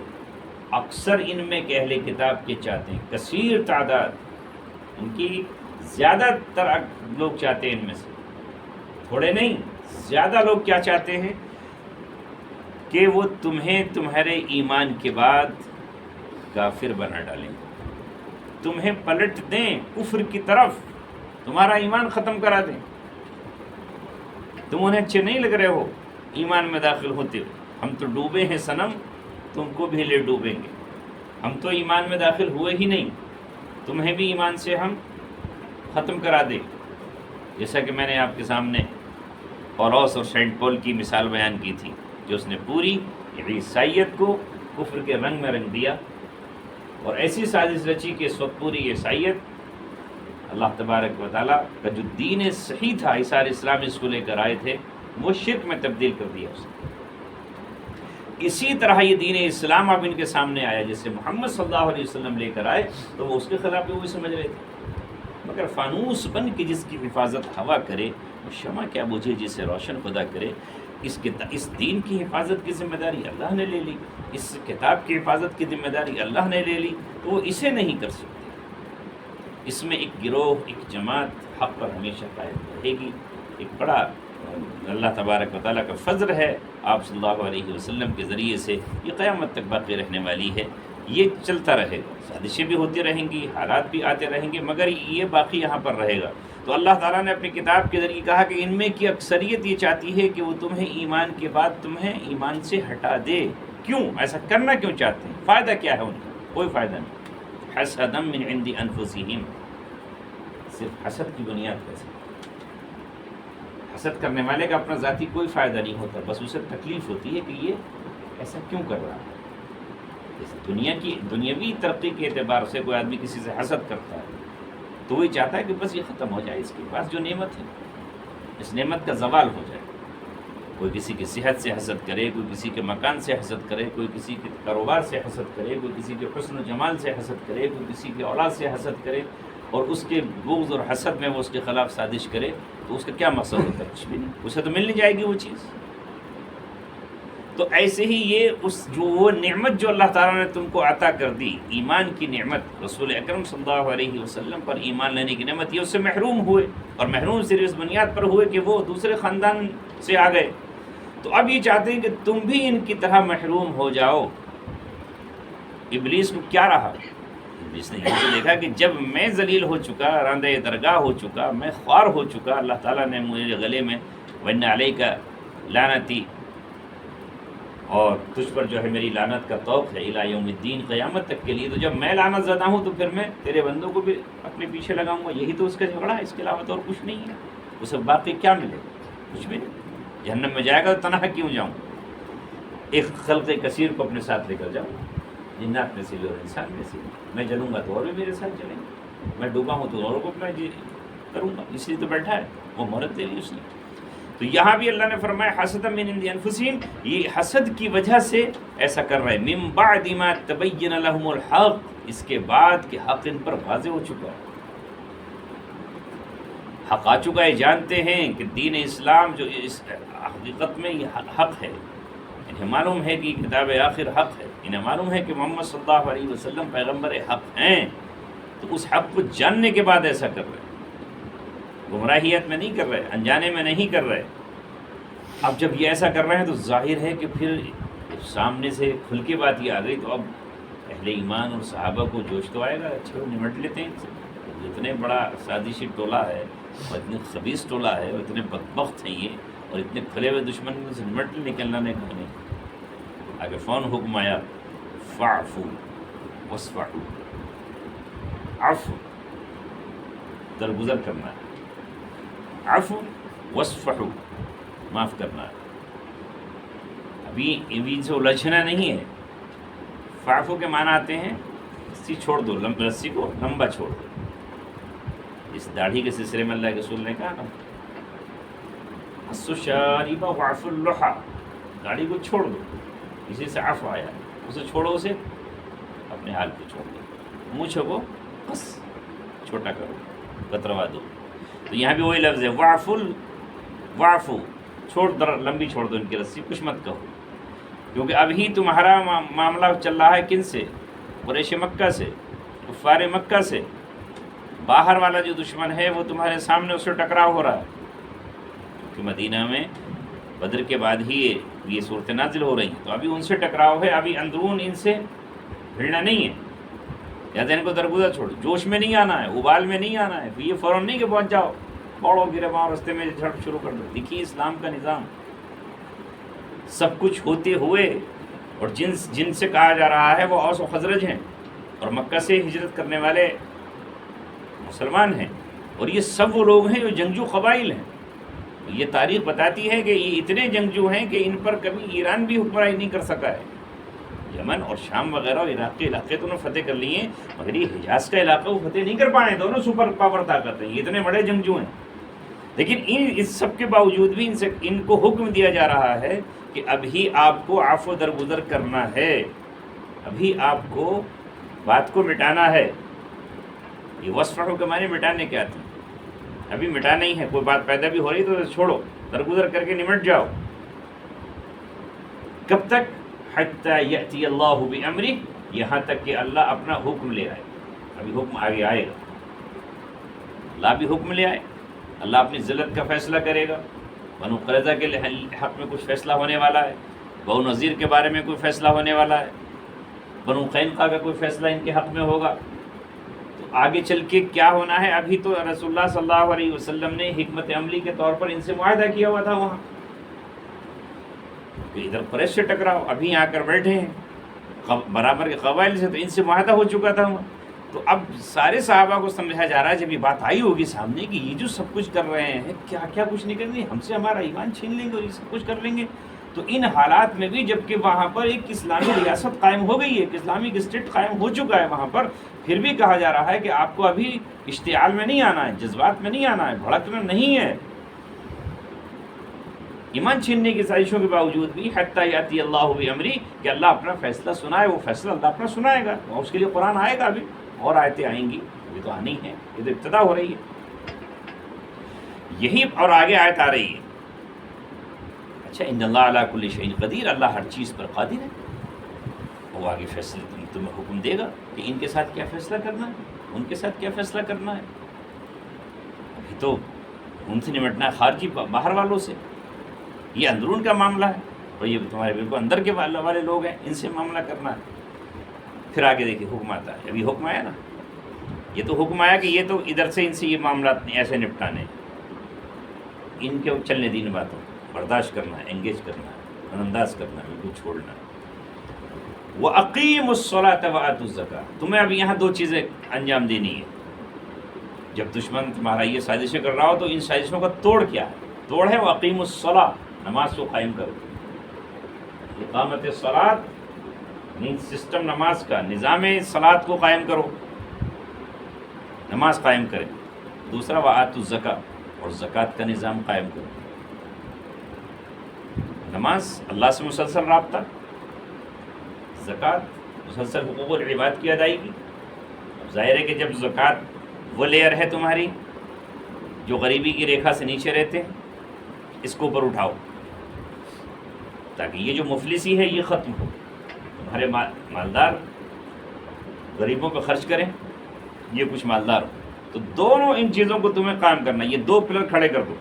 اکثر ان میں کہ اہل کتاب کے چاہتے ہیں، کثیر تعداد ان کی، زیادہ تر لوگ چاہتے ہیں ان میں سے، تھوڑے نہیں، زیادہ لوگ کیا چاہتے ہیں کہ وہ تمہیں تمہارے ایمان کے بعد کافر بنا ڈالیں، تمہیں پلٹ دیں کفر کی طرف، تمہارا ایمان ختم کرا دیں. تم انہیں اچھے نہیں لگ رہے ہو ایمان میں داخل ہوتے ہو، ہم تو ڈوبے ہیں صنم، تم کو بھی لے ڈوبیں گے. ہم تو ایمان میں داخل ہوئے ہی نہیں، تمہیں بھی ایمان سے ہم ختم کرا دیں. جیسا کہ میں نے آپ کے سامنے پولس اور سینٹ پول کی مثال بیان کی تھی، جو اس نے پوری عیسائیت کو کفر کے رنگ میں رنگ دیا، اور ایسی سازش رچی کہ اس وقت پوری عیسائیت اللہ تبارک و تعالیٰ کا جو دین صحیح تھا، عیسیٰ علیہ السلام اس کو لے کر آئے تھے، وہ شرک میں تبدیل کر دیا اس نے. اسی طرح یہ دین اسلام اب ان کے سامنے آیا، جیسے محمد صلی اللہ علیہ وسلم لے کر آئے تو وہ اس کے خلاف بھی وہی سمجھ رہے تھے. مگر فانوس بن کے جس کی حفاظت ہوا کرے، وہ شمع کیا بجھے جسے روشن خدا کرے. اس دین کی حفاظت کی ذمہ داری اللہ نے لے لی، اس کتاب کی حفاظت کی ذمہ داری اللہ نے لے لی، تو وہ اسے نہیں کر سکتے۔ اس میں ایک گروہ، ایک جماعت حق پر ہمیشہ قائم رہے گی۔ ایک بڑا اللہ تبارک و تعالیٰ کا فضل ہے، آپ صلی اللہ علیہ وسلم کے ذریعے سے یہ قیامت تک باقی رہنے والی ہے، یہ چلتا رہے گا، سازشیں بھی ہوتی رہیں گی، حالات بھی آتے رہیں گے، مگر یہ باقی یہاں پر رہے گا۔ تو اللہ تعالیٰ نے اپنی کتاب کے ذریعے کہا کہ ان میں کی اکثریت یہ چاہتی ہے کہ وہ تمہیں ایمان کے بعد تمہیں ایمان سے ہٹا دے۔ کیوں ایسا کرنا کیوں چاہتے ہیں؟ فائدہ کیا ہے ان کا؟ کوئی فائدہ نہیں۔ حسدا من عند انفسہم، صرف حسد کی بنیاد پر۔ حسد کرنے والے کا اپنا ذاتی کوئی فائدہ نہیں ہوتا، بس اسے تکلیف ہوتی ہے کہ یہ ایسا کیوں کر رہا ہے۔ دنیاوی ترقی کے اعتبار سے کوئی آدمی کسی سے حسد کرتا ہے تو وہی چاہتا ہے کہ بس یہ ختم ہو جائے، اس کے پاس جو نعمت ہے اس نعمت کا زوال ہو جائے۔ کوئی کسی کی صحت سے حسد کرے، کوئی کسی کے مکان سے حسد کرے، کوئی کسی کے کاروبار سے حسد کرے، کوئی کسی کے حسن و جمال سے حسد کرے، کوئی کسی کی اولاد سے حسد کرے، اور اس کے بغض اور حسد میں وہ اس کے خلاف سازش کرے، تو اس کا کیا مقصد ہوتا ہے؟ کچھ بھی نہیں، اسے تو مل نہیں جائے گی وہ چیز۔ تو ایسے ہی یہ وہ نعمت جو اللہ تعالیٰ نے تم کو عطا کر دی، ایمان کی نعمت، رسول اکرم صلی اللہ علیہ وسلم پر ایمان لینے کی نعمت، یہ اس سے محروم ہوئے، اور محروم صرف اس بنیاد پر ہوئے کہ وہ دوسرے خاندان سے آ گئے، تو اب یہ چاہتے ہیں کہ تم بھی ان کی طرح محروم ہو جاؤ۔ ابلیس کو کیا رہا؟ ابلیس نے یہ دیکھا کہ جب میں ذلیل ہو چکا، راندہ درگاہ ہو چکا، میں خوار ہو چکا، اللہ تعالیٰ نے مجھے گلے میں وَإِنَّ عَلَيْكَ لَعْنَتِي، اور تجھ پر جو ہے میری لعنت کا طوق ہے الی یوم الدین، قیامت تک کے لیے، تو جب میں لعنت زدہ ہوں تو پھر میں تیرے بندوں کو بھی اپنے پیچھے لگاؤں گا۔ یہی تو اس کا جھگڑا ہے، اس کے علاوہ تو اور کچھ نہیں ہے۔ اسے باقی کیا ملے؟ کچھ بھی نہیں۔ جہنم میں جائے گا تو تنہا کیوں جاؤں؟ ایک خلق کثیر کو اپنے ساتھ لے کر جاؤں، جنات میں سے بھی اور انسان میں سے بھی۔ میں جلوں گا تو اور بھی میرے ساتھ جلیں گے، میں ڈوبا ہوں تو اوروں کو میں کروں گا، اس لیے تو بیٹھا ہے، وہ مہرت دے لی اس نے۔ تو یہاں بھی اللہ نے فرمایا حسدا من عند انفسہم، یہ حسد کی وجہ سے ایسا کر رہے ہیں۔ من بعد ما تبین لهم الحق، اس کے بعد کہ حق ان پر واضح ہو چکا ہے، حق آ چکا ہے، جانتے ہیں کہ دین اسلام جو اس حقیقت میں یہ حق ہے، انہیں معلوم ہے کہ کتاب آخر حق ہے، انہیں معلوم ہے کہ محمد صلی اللہ علیہ وسلم پیغمبر حق ہیں، تو اس حق کو جاننے کے بعد ایسا کر رہے ہیں، گمراہیت میں نہیں کر رہے، انجانے میں نہیں کر رہے۔ اب جب یہ ایسا کر رہے ہیں تو ظاہر ہے کہ پھر سامنے سے کھل کے بات یہ آ گئی، تو اب اہل ایمان اور صحابہ کو جوش تو آئے گا، اچھا نمٹ لیتے ہیں ان سے۔ اتنے بڑا سازشی ٹولہ ہے، اور اتنے خبیث ٹولہ ہے، اور اتنے بدبخت ہیں یہ، اور اتنے کھلے ہوئے دشمن سے نمٹ لینے کے اللہ نے کہا نہیں۔ آگے فون حکم آیا فاعفو واصفحوا، عفو درگزر کرنا ہے، عفو واصفحوا معاف کرنا ہے۔ ابھی سے الجھنا نہیں ہے۔ فاعفو کے معنی آتے ہیں رسی چھوڑ دو، رسی کو لمبا چھوڑ دو۔ اس داڑھی کے سلسلے میں اللہ کے رسول نے کہا نا قص الشارب وعفو اللحى، داڑھی کو چھوڑ دو، اسی سے عفو آیا، اسے چھوڑو، اسے اپنے حال پہ چھوڑ دو، مونچھوں کو قص چھوٹا کرو، کتروا دو۔ تو یہاں بھی وہی لفظ ہے وعفو، چھوڑ لمبی چھوڑ دو ان کی رسی، کچھ مت کہو، کیونکہ ابھی تمہارا معاملہ چل رہا ہے کن سے؟ قریش مکہ سے، کفار مکہ سے۔ باہر والا جو دشمن ہے وہ تمہارے سامنے اس سے ٹکراؤ ہو رہا ہے، کیونکہ مدینہ میں بدر کے بعد ہی یہ صورت نازل ہو رہی ہیں، تو ابھی ان سے ٹکراؤ ہے، ابھی اندرون ان سے بھیڑنا نہیں ہے، یا ان کو درگزر چھوڑو، جوش میں نہیں آنا ہے، ابال میں نہیں آنا ہے، یہ فوراً نہیں کہ پہنچ جاؤ، پوڑو گرے وہاں رستے میں جھڑپ شروع کر دو۔ دیکھیے اسلام کا نظام، سب کچھ ہوتے ہوئے، اور جن سے کہا جا رہا ہے وہ اوس و خزرج ہیں، اور مکہ سے ہجرت کرنے والے مسلمان ہیں، اور یہ سب وہ لوگ ہیں جو جنگجو قبائل ہیں۔ یہ تاریخ بتاتی ہے کہ یہ اتنے جنگجو ہیں کہ ان پر کبھی ایران بھی حکمرانی نہیں کر سکا ہے۔ یمن اور شام وغیرہ اور عراق کے علاقے تو انہوں نے فتح کر لیے ہیں، مگر یہ حجاز کا علاقہ وہ فتح نہیں کر پائے، دونوں سپر پاور طاقت ہیں، یہ اتنے بڑے جنگجو ہیں۔ لیکن اس سب کے باوجود بھی ان کو حکم دیا جا رہا ہے کہ ابھی آپ کو عفو درگزر کرنا ہے، ابھی آپ کو بات کو مٹانا ہے۔ یہ وصفحوا کے معنی مٹانے کے آتے ہیں، ابھی مٹانا ہی ہے، کوئی بات پیدا بھی ہو رہی تو چھوڑو، درگزر کر کے نمٹ جاؤ۔ کب تک؟ حتی یأتی اللہ بامرہ، یہاں تک کہ اللہ اپنا حکم لے آئے. ابھی حکم آگے آئے گا، اللہ بھی حکم لے آئے. اللہ اپنی ذلت کا فیصلہ کرے گا. بنو قریظہ کے حق میں کچھ فیصلہ ہونے والا ہے، بنو نذیر کے بارے میں کوئی فیصلہ ہونے والا ہے، بنو قینقاع کا کوئی فیصلہ ان کے حق میں ہوگا. تو آگے چل کے کیا ہونا ہے؟ ابھی تو رسول اللہ صلی اللہ علیہ وسلم نے حکمت عملی کے طور پر ان سے معاہدہ کیا ہوا تھا وہاں کہ ادھر قریش سے ٹکراؤ. ابھی آ کر بیٹھے ہیں برابر کے قبائل سے، تو ان سے معاہدہ ہو چکا تھا وہاں. تو اب سارے صحابہ کو سمجھا جا رہا ہے، جب یہ بات آئی ہوگی سامنے کہ یہ جو سب کچھ کر رہے ہیں، کیا کیا کچھ نہیں کریں گے، ہم سے ہمارا ایمان چھین لیں گے اور یہ سب کچھ کر لیں گے. تو ان حالات میں بھی جبکہ وہاں پر ایک اسلامی ریاست قائم ہو گئی ہے، ایک اسلامک اسٹیٹ قائم ہو چکا ہے وہاں پر، پھر بھی کہا جا رہا ہے کہ آپ کو ابھی اشتعال میں نہیں آنا ہے، جذبات میں نہیں آنا ہے، بھڑکنا نہیں ہے. ایمان چھیننے کی سازشوں کے باوجود بھی حتی یاتی اللہ بامرہ، کہ اللہ اپنا فیصلہ سنائے. وہ فیصلہ اللہ اپنا سنائے گا، اور اس کے لیے قرآن آئے گا. ابھی اور آیتیں آئیں گی، یہ تو آنی ہے، یہ تو ابتدا ہو رہی ہے یہی. اور آگے آیت آ رہی ہے. اچھا، ان اللہ علی کل شیء قدیر، اللہ ہر چیز پر قادر ہے. وہ آگے فیصلہ تمہیں حکم دے گا کہ ان کے ساتھ کیا فیصلہ کرنا ہے، ان کے ساتھ کیا فیصلہ کرنا ہے. ابھی تو ان سے نمٹنا ہے خارجی باہر والوں سے، یہ اندرون کا معاملہ ہے، اور یہ تمہارے بالکل اندر کے والے لوگ ہیں، ان سے معاملہ کرنا ہے. پھر آگے دیکھیے حکم آتا ہے. ابھی حکم آیا نا، یہ تو حکم آیا کہ یہ تو ادھر سے ان سے یہ معاملات ایسے نپٹانے، ان کے چلنے دین باتوں برداشت کرنا ہے، انگیج کرنا ہے، انداز کرنا ہے، بالکل چھوڑنا ہے. وَأَقِيمُوا الصَّلَاةَ وَآتُوا الزَّكَاةَ، تمہیں اب یہاں دو چیزیں انجام دینی ہے. جب دشمن تمہارا یہ سازشیں کر رہا ہو تو ان سازشوں کا توڑ کیا ہے؟ توڑ ہے وَأَقِيمُوا الصَّلَاةَ، نماز کو قائم کرو. اقامت الصلاۃ، سسٹم نماز کا، نظام صلاۃ کو قائم کرو، نماز قائم کریں. دوسرا وآتوا الزکاۃ، اور زکوٰۃ کا نظام قائم کرو. نماز اللہ سے مسلسل رابطہ، زکوٰۃ مسلسل حقوق العباد کی ادائیگی. اب ظاہر ہے کہ جب زکوٰۃ وہ لیئر ہے تمہاری جو غریبی کی ریکھا سے نیچے رہتے ہیں، اس کو اوپر اٹھاؤ تاکہ یہ جو مفلسی ہے یہ ختم ہو. تمہارے مالدار غریبوں پہ خرچ کریں، یہ کچھ مالدار ہو. تو دونوں ان چیزوں کو تمہیں قائم کرنا، یہ دو پلر کھڑے کر دو،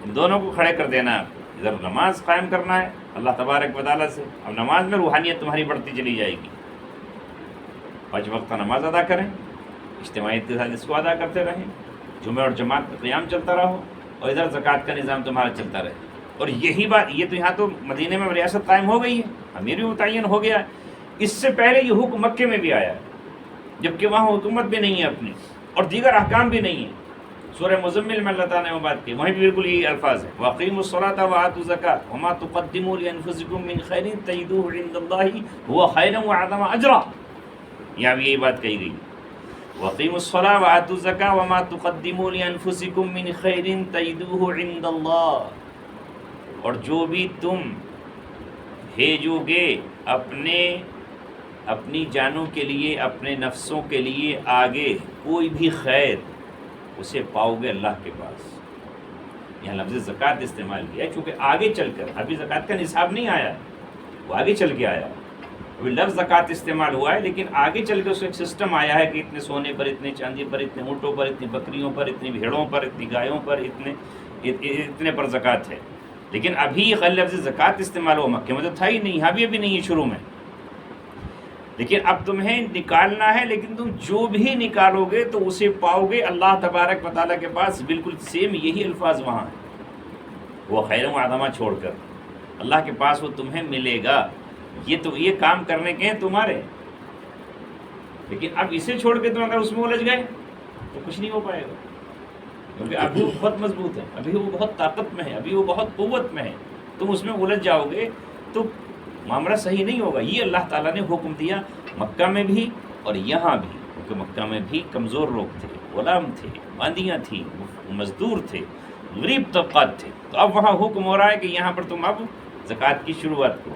ان دونوں کو کھڑے کر دینا. ادھر نماز قائم کرنا ہے اللہ تبارک و تعالیٰ سے. اب نماز میں روحانیت تمہاری بڑھتی چلی جائے گی. 5 وقت نماز ادا کریں، اجتماعیت کے ساتھ اس کو ادا کرتے رہیں، جمعہ اور جماعت کا قیام چلتا رہو، اور ادھر زکوٰۃ کا نظام تمہارا چلتا رہے. اور یہی بات، یہ تو یہاں تو مدینے میں ریاست قائم ہو گئی ہے، امیر بھی متعین ہو گیا ہے. اس سے پہلے یہ حکم مکے میں بھی آیا ہے، جبکہ وہاں حکومت بھی نہیں ہے اپنی، اور دیگر احکام بھی نہیں ہیں. سورہ مزمل میں اللہ تعالیٰ نے وہ بات کی، وہیں بھی بالکل یہی الفاظ ہیں. وَأَقِيمُوا الصَّلَاةَ وَآتُوا الزَّكَاةَ وَمَا تُقَدِّمُوا لِأَنفُسِكُم مِّن خَيْرٍ تَجِدُوهُ عِندَ اللَّهِ هُوَ خَيْرًا وَأَعْظَمَ أَجْرًا. یہاں بھی یہی بات کہی گئی. وَأَقِيمُوا الصَّلَاةَ وَآتُوا الزَّكَاةَ وَمَا تُقَدِّمُوا لِأَنفُسِكُم مِّن خَيْرٍ تَجِدُوهُ عِندَ اللَّهِ، اور جو بھی تم بھیجو گے اپنی جانوں کے لیے، اپنے نفسوں کے لیے آگے کوئی بھی خیر، اسے پاؤ گے اللہ کے پاس. یہاں لفظ زکوٰۃ استعمال کیا ہے چونکہ آگے چل کر، ابھی زکوٰۃ کا نصاب نہیں آیا، وہ آگے چل کے آیا. ابھی لفظ زکوٰۃ استعمال ہوا ہے، لیکن آگے چل کے اس کا ایک سسٹم آیا ہے کہ اتنے سونے پر، اتنے چاندی پر، اتنے اونٹوں پر، اتنی بکریوں پر، اتنی بھیڑوں پر، اتنی گایوں پر، اتنے پر زکوٰۃ ہے. لیکن ابھی لفظ زکوٰۃ استعمال ہوا، مکے میں تو تھا ہی نہیں، یہاں بھی ابھی نہیں ہے شروع میں. لیکن اب تمہیں نکالنا ہے، لیکن تم جو بھی نکالو گے تو اسے پاؤ گے اللہ تبارک و تعالیٰ کے پاس. بالکل سیم یہی الفاظ وہاں ہیں، وہ خیر و عظمہ چھوڑ کر اللہ کے پاس وہ تمہیں ملے گا. یہ کام کرنے کے ہیں تمہارے، لیکن اب اسے چھوڑ کے تم اگر اس میں الجھ گئے تو کچھ نہیں ہو پائے گا. کیونکہ ابھی وہ بہت مضبوط ہے، ابھی وہ بہت طاقت میں ہے، ابھی وہ بہت قوت میں ہے. تم اس میں الجھ جاؤ گے تو معاملہ صحیح نہیں ہوگا. یہ اللہ تعالیٰ نے حکم دیا مکہ میں بھی اور یہاں بھی، کیونکہ مکہ میں بھی کمزور لوگ تھے، غلام تھے، باندیاں تھیں، مزدور تھے، غریب طبقات تھے. تو اب وہاں حکم ہو رہا ہے کہ یہاں پر تم اب زکوٰۃ کی شروعات کرو.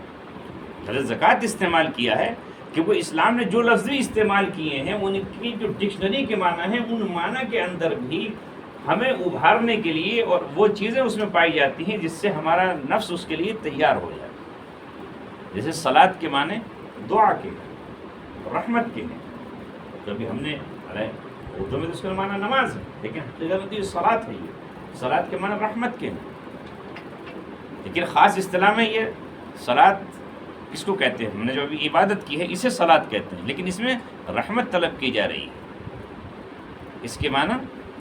حضرت زکوٰۃ استعمال کیا ہے کیونکہ اسلام نے جو لفظ بھی استعمال کیے ہیں ان کی جو ڈکشنری کے معنی ہیں، ان معنی کے اندر بھی ہمیں ابھارنے کے لیے، اور وہ چیزیں اس میں پائی جاتی ہیں جس سے ہمارا نفس اس کے لیے تیار ہو جائے. جیسے صلاۃ کے معنی دعا کے ہیں، رحمت کے ہیں. کبھی ہم نے اردو میں تو اس کا معنی نماز ہے، لیکن حقیقت میں تو یہ صلاۃ ہے. یہ صلاۃ کے معنی رحمت کے ہیں، لیکن خاص اصطلاح میں یہ صلاۃ کس کو کہتے ہیں؟ ہم نے جو ابھی عبادت کی ہے اسے صلاۃ کہتے ہیں، لیکن اس میں رحمت طلب کی جا رہی ہے. اس کے معنی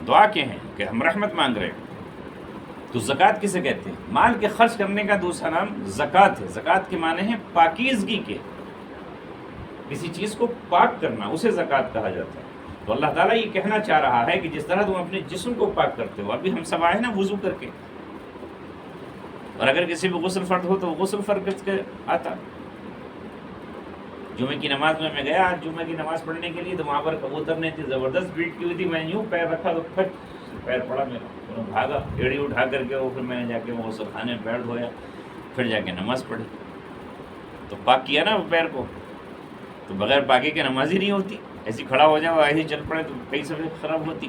دعا کے ہیں کہ ہم رحمت مانگ رہے ہیں. تو زکوٰۃ کسے کہتے ہیں؟ مال کے خرچ کرنے کا دوسرا نام زکوٰۃ ہے. زکوٰۃ کے معنی ہے پاکیزگی کے، کسی چیز کو پاک کرنا، اسے زکوٰۃ کہا جاتا ہے. تو اللہ تعالیٰ یہ کہنا چاہ رہا ہے کہ جس طرح تم اپنے جسم کو پاک کرتے ہو، ابھی ہم سب آئے نا وضو کر کے، اور اگر کسی بھی غسل فرض ہو تو غسل فرض کر کے آتا. جمعے کی نماز میں گیا آج جمعے کی نماز پڑھنے کے لیے، تو وہاں پر کبوتر نے اتنی زبردست بیٹ کی ہوئی تھی، میں نے یوں پیر رکھا تو پھٹ پیر پڑا میرا، بھاگا ایڑی اٹھا کر کے. وہ پھر میں نے جا کے وہ غسل خانے میں پیر دھویا، پھر جا کے نماز پڑھی. تو پاک کیا نا پیر کو. تو بغیر پاکی کے نماز ہی نہیں ہوتی. ایسی کھڑا ہو جائے اور ایسے چل پڑے تو کئی سبزی خراب ہوتی.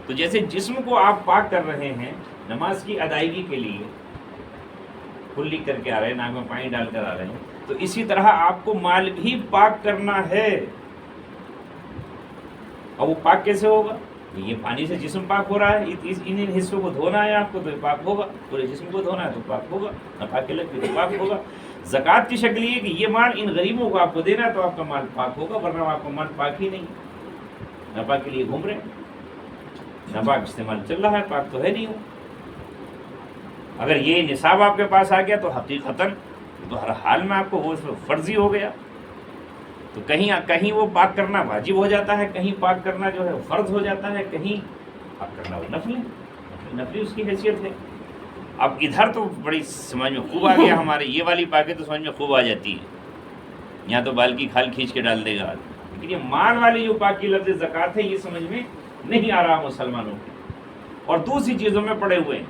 تو جیسے جسم کو آپ پاک کر رہے ہیں نماز کی ادائیگی کے لیے، کلی کر کے آ رہے ہیں، ناک میں پانی ڈال کر آ رہے ہیں، تو اسی طرح آپ کو مال بھی پاک کرنا ہے. اور وہ پاک کیسے ہوگا؟ یہ پانی سے جسم پاک ہو رہا ہے، ان حصوں کو دھونا ہے آپ کو تو پاک ہوگا. پورے جسم کو دھونا ہے تو پاک ہوگا، ناپاکی لگتی تو پاک ہوگا. زکوٰۃ کی شکل یہ کہ یہ مال ان غریبوں کو آپ کو دینا ہے تو آپ کا مال پاک ہوگا، ورنہ آپ کا مال پاک ہی نہیں. ناپاک کے لیے گھوم رہے ہیں، ناپاک استعمال چل رہا ہے، پاک تو ہے نہیں ہو. اگر یہ نصاب آپ کے پاس آ گیا تو حقیقتاً تو ہر حال میں آپ کو وہ فرضی ہو گیا. تو کہیں وہ پاک کرنا واجب ہو جاتا ہے، کہیں پاک کرنا جو ہے فرض ہو جاتا ہے، کہیں پاک کرنا وہ نفلی اس کی حیثیت ہے. اب ادھر تو بڑی سمجھ میں خوب آ گیا ہمارے، یہ والی پاکی تو سمجھ میں خوب آ جاتی ہے. یہاں تو بال کی کھال کھینچ کے ڈال دے گا، لیکن یہ مال والی جو پاکی لفظ زکوٰۃ ہے یہ سمجھ میں نہیں آ رہا مسلمانوں کو، اور دوسری چیزوں میں پڑے ہوئے ہیں.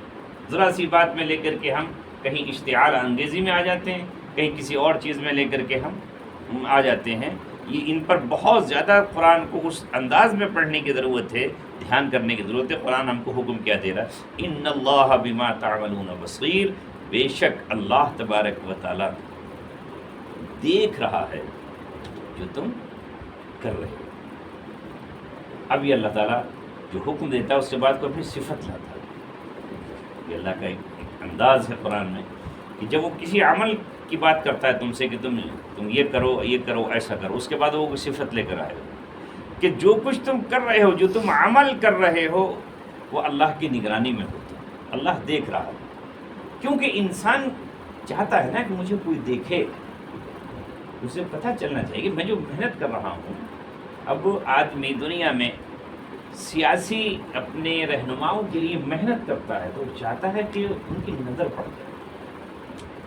ذرا سی بات میں لے کر کے ہم کہیں اشتعال انگیزی میں آ جاتے ہیں، کہیں کسی اور چیز میں لے کر کے ہم آ جاتے ہیں. یہ ان پر بہت زیادہ قرآن کو اس انداز میں پڑھنے کی ضرورت ہے، دھیان کرنے کی ضرورت ہے. قرآن ہم کو حکم کیا دے رہا ہے؟ ان اللہ بما تعملون بصیر، بے شک اللہ تبارک و تعالی دیکھ رہا ہے جو تم کر رہے ہو. اب یہ اللہ تعالیٰ جو حکم دیتا ہے اس کے بعد کو اپنی صفت لاتا ہے. یہ اللہ کا ایک انداز ہے قرآن میں کہ جب وہ کسی عمل کی بات کرتا ہے تم سے کہ تم یہ کرو ایسا کرو، اس کے بعد وہ صفت لے کر آئے گا کہ جو کچھ تم کر رہے ہو، جو تم عمل کر رہے ہو، وہ اللہ کی نگرانی میں ہوتا ہے، اللہ دیکھ رہا ہے. کیونکہ انسان چاہتا ہے نا کہ مجھے کوئی دیکھے، اسے پتہ چلنا چاہیے کہ میں جو محنت کر رہا ہوں. اب آدمی دنیا میں سیاسی اپنے رہنماؤں کے لیے محنت کرتا ہے تو چاہتا ہے کہ ان کی نظر پڑ جائے.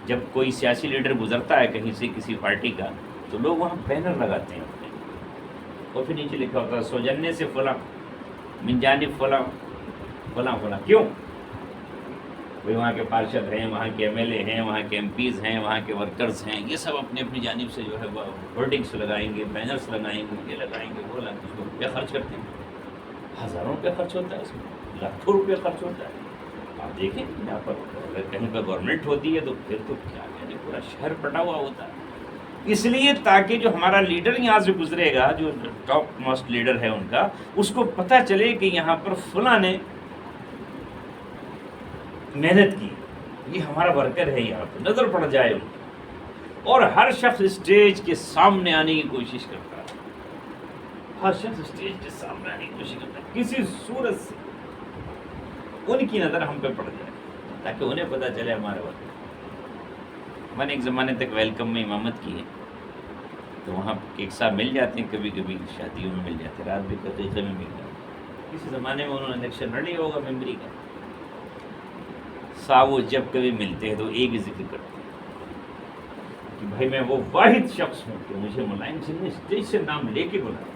جب کوئی سیاسی لیڈر گزرتا ہے کہیں سے کسی پارٹی کا تو لوگ وہاں بینر لگاتے ہیں اپنے، اور پھر نیچے لکھا ہوتا ہے سوجنیہ سے فلاں، من جانب فلاں فلاں فلاں. کیوں؟ بھائی وہاں کے پارشد ہیں، وہاں کے ایم ایل اے ہیں، وہاں کے ایم پیز ہیں، وہاں کے ورکرز ہیں، یہ سب اپنی اپنی جانب سے جو ہے ہورڈنگس لگائیں گے، بینرس لگائیں گے، یہ لگائیں گے، وہ لگائیں گے. روپیہ خرچ کرتے ہیں، ہزاروں روپیہ خرچ ہوتا ہے، اس میں لاکھوں روپیہ خرچ ہوتا ہے. آپ دیکھیں یہاں پر اگر کہیں پر گورنمنٹ ہوتی ہے تو پھر تو کیا کہنے، پورا شہر پٹا ہوا ہوتا ہے. اس لیے تاکہ جو ہمارا لیڈر یہاں سے گزرے گا، جو ٹاپ موسٹ لیڈر ہے ان کا، اس کو پتہ چلے کہ یہاں پر فلاں نے محنت کی، یہ ہمارا ورکر ہے، یہاں پہ نظر پڑ جائے. اور ہر شخص اسٹیج کے سامنے آنے کی کوشش کرتا ہے، ہر شخص اسٹیج کے سامنے آنے کی کوشش کرتا ہے، کسی صورت سے ان کی نظر ہم پہ پڑ جائے تاکہ انہیں پتہ چلے ہمارے ورکر. میں نے ایک زمانے تک ویلکم میں امامت کی ہے، تو وہاں ایک ساتھ مل جاتے ہیں، کبھی کبھی شادیوں میں مل جاتے ہیں، رات بھی عقیقے میں مل جاتے ہیں. کسی زمانے میں انہوں نے الیکشن لڑ لیا ہوگا ممبری کا. وہ جب کبھی ملتے ہیں تو ایک ہی ذکر کرتے ہیں کہ بھائی میں وہ واحد شخص ہوں کہ مجھے ملائم سنگھ نے اسٹیج سے نام لے کے بلایا.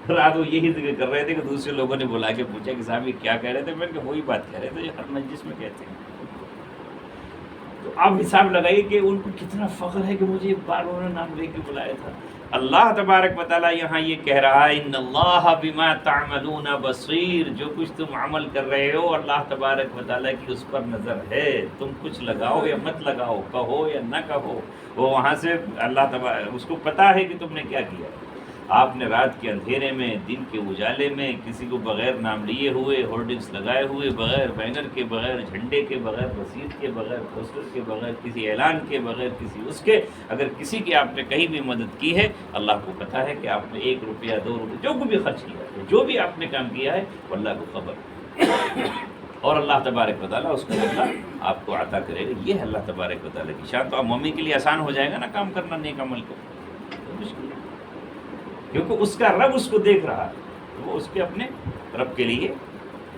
رات وہ یہی ذکر کر رہے تھے کہ دوسرے لوگوں نے بلا کے پوچھا کہ صاحب یہ کیا کہہ رہے تھے؟ میں نے کہا وہی بات کہہ رہے تھے جو ہر مجلس میں کہتے ہیں. تو آپ حساب لگائیے کہ ان کو کتنا فخر ہے کہ مجھے ایک بار انہوں نے نام لے کے بلایا تھا. اللہ تبارک و تعالیٰ یہاں یہ کہہ رہا ہے ان اللہ بما تعملون بصیر، جو کچھ تم عمل کر رہے ہو اللہ تبارک و تعالیٰ کی اس پر نظر ہے. تم کچھ لگاؤ یا مت لگاؤ، کہو یا نہ کہو، وہ وہاں سے اللہ تبارک اس کو پتہ ہے کہ تم نے کیا کیا. آپ نے رات کے اندھیرے میں، دن کے اجالے میں، کسی کو بغیر نام لیے ہوئے، ہورڈنگس لگائے ہوئے، بغیر بینر کے، بغیر جھنڈے کے، بغیر رسید کے، بغیر پوسٹر کے، بغیر کسی اعلان کے، بغیر کسی اس کے، اگر کسی کی آپ نے کہیں بھی مدد کی ہے، اللہ کو پتہ ہے کہ آپ نے 1 روپیہ 2 روپیہ جو بھی خرچ کیا ہے، جو بھی آپ نے کام کیا ہے، وہ اللہ کو خبر، اور اللہ تبارک و تعالیٰ اس کا بدلہ آپ کو عطا کرے گا. یہ ہے اللہ تبارک و تعالیٰ کی شان. تو اب مومن کے لیے آسان ہو جائے گا نا کام کرنا نیک عمل کو، مشکل ہے کیونکہ اس کا رب اس کو دیکھ رہا ہے، وہ اس کے اپنے رب کے لیے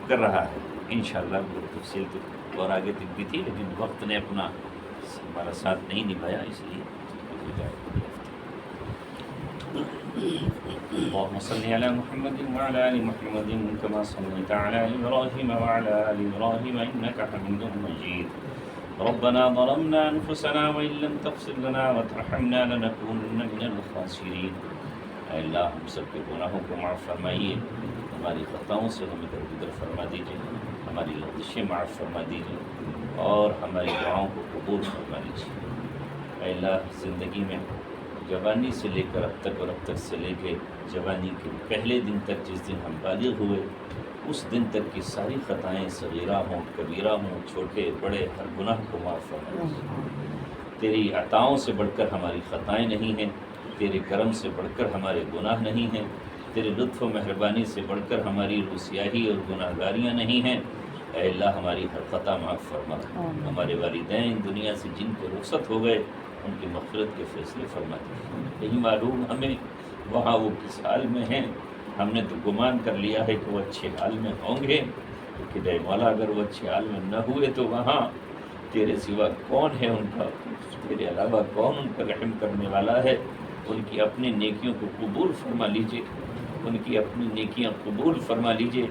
کر رہا ہے. انشاءاللہ وہ تفصیل تو اور آگے تک بھی تھی، لیکن وقت نے اپنا ہمارا ساتھ نہیں نبھایا، اس لیے اللهم صل على محمد وعلى آل محمد كما صليت على إبراهيم وعلى آل إبراهيم إنك حميد مجيد. ربنا ظلمنا أنفسنا وإن لم تغفر لنا وترحمنا لنكونن من الخاسرين. اے اللہ ہم سب کے گناہوں کو معاف فرمائیے، ہماری خطاؤں سے ہمیں درگزر فرما دیجیے، ہماری لغزشیں معاف فرما دیجیے اور ہماری دعاؤں کو قبول فرما دیجیے. اے اللہ زندگی میں جوانی سے لے کر اب تک اور اب تک سے لے کے جوانی کے پہلے دن تک، جس دن ہم بالغ ہوئے، اس دن تک کی ساری خطائیں صغیرہ ہوں کبیرہ ہوں، چھوٹے بڑے، ہر گناہ کو معاف فرما دیجیے. تیری عطاؤں سے بڑھ کر ہماری خطائیں نہیں ہیں، تیرے کرم سے بڑھ کر ہمارے گناہ نہیں ہیں، تیرے لطف و مہربانی سے بڑھ کر ہماری روسیاہی اور گناہ گاریاں نہیں ہیں. اے اللہ ہماری ہر خطا معاف فرما. ہمارے والدین دنیا سے جن کے رخصت ہو گئے ان کی مغفرت کے فیصلے فرما دیجیے. یہی معلوم ہمیں وہاں وہ کس حال میں ہیں. ہم نے تو گمان کر لیا ہے کہ وہ اچھے حال میں ہوں گے، لیکن اے مولا اگر وہ اچھے حال میں نہ ہوئے تو وہاں تیرے سوا کون ہے ان کا، تیرے علاوہ کون ان پر رحم کرنے والا ہے. ان کی اپنی نیکیوں کو قبول فرما لیجئے، ان کی اپنی نیکیاں قبول فرما لیجئے.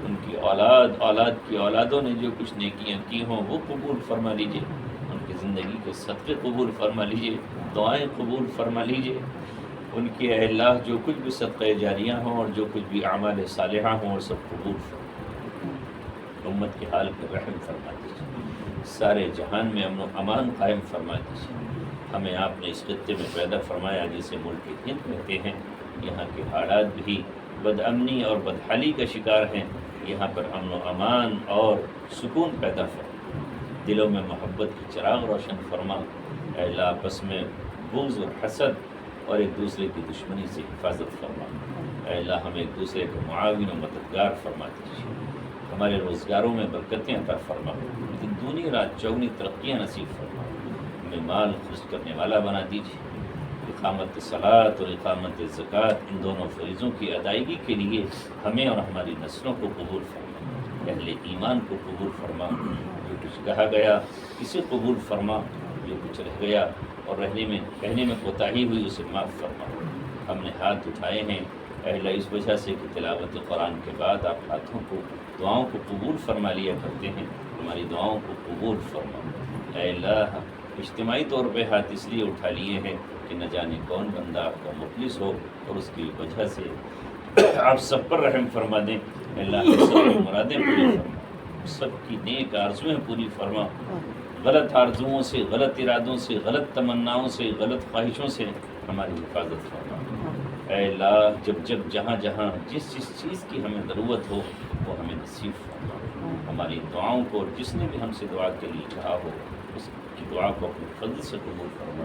ان کی اولاد کی اولادوں نے جو کچھ نیکیاں کی ہوں وہ قبول فرما لیجئے. ان کی زندگی کے صدقے قبول فرما لیجئے، دعائیں قبول فرما لیجئے. ان کے اے اللہ جو کچھ بھی صدقہ جاریہ ہوں اور جو کچھ بھی اعمال صالحہ ہوں وہ سب قبول فرما. امت کے حال پر رحم فرما دیجیے، سارے جہان میں امن و امان قائم فرما دیجیے. ہمیں آپ نے اس خطے میں پیدا فرمایا جسے ملک ہند کہتے ہیں. یہاں کے حالات بھی بد امنی اور بدحالی کا شکار ہیں. یہاں پر امن و امان اور سکون پیدا فرما، دلوں میں محبت کی چراغ روشن فرما. اے اللہ آپس میں بغض اور حسد اور ایک دوسرے کی دشمنی سے حفاظت فرما. اے اللہ ہمیں ایک دوسرے کے معاون و مددگار فرما دیجیے. ہمارے روزگاروں میں برکتیں عطا فرما، لیکن دونی رات چوگنی ترقیاں نصیب فرما. ہمیں مال خرچ کرنے والا بنا دیجیے. اقامت صلاۃ اور اقامت زکوٰۃ ان دونوں فریضوں کی ادائیگی کے لیے ہمیں اور ہماری نسلوں کو قبول فرما. اہل ایمان کو قبول فرما. جو کچھ کہا گیا اسے قبول فرما، جو کچھ رہ گیا اور کہنے میں کوتاہی ہوئی اسے معاف فرما. ہم نے ہاتھ اٹھائے ہیں اے اللہ اس وجہ سے کہ تلاوت قرآن کے بعد آپ ہاتھوں کو، دعاؤں کو قبول فرما لیا کرتے ہیں. ہماری دعاؤں کو قبول فرما. اے اللہ اجتماعی طور پہ ہاتھ اس لیے اٹھا لیے ہیں کہ نہ جانے کون بندہ آپ کا مخلص ہو اور اس کی وجہ سے آپ سب پر رحم فرما دیں. اللہ کے سب کی مرادیں پوری فرما، سب کی نیک آرزویں پوری فرما. غلط آرزوؤں سے، غلط ارادوں سے، غلط تمناؤں سے، غلط خواہشوں سے ہماری حفاظت فرما. اے اللہ جب جہاں جس چیز کی ہمیں ضرورت ہو وہ ہمیں نصیب فرما. ہماری دعاؤں کو اور جس نے بھی ہم سے دعا کے لیے کہا ہو اس کی دعا کو اپنے فضل سے قبول فرما.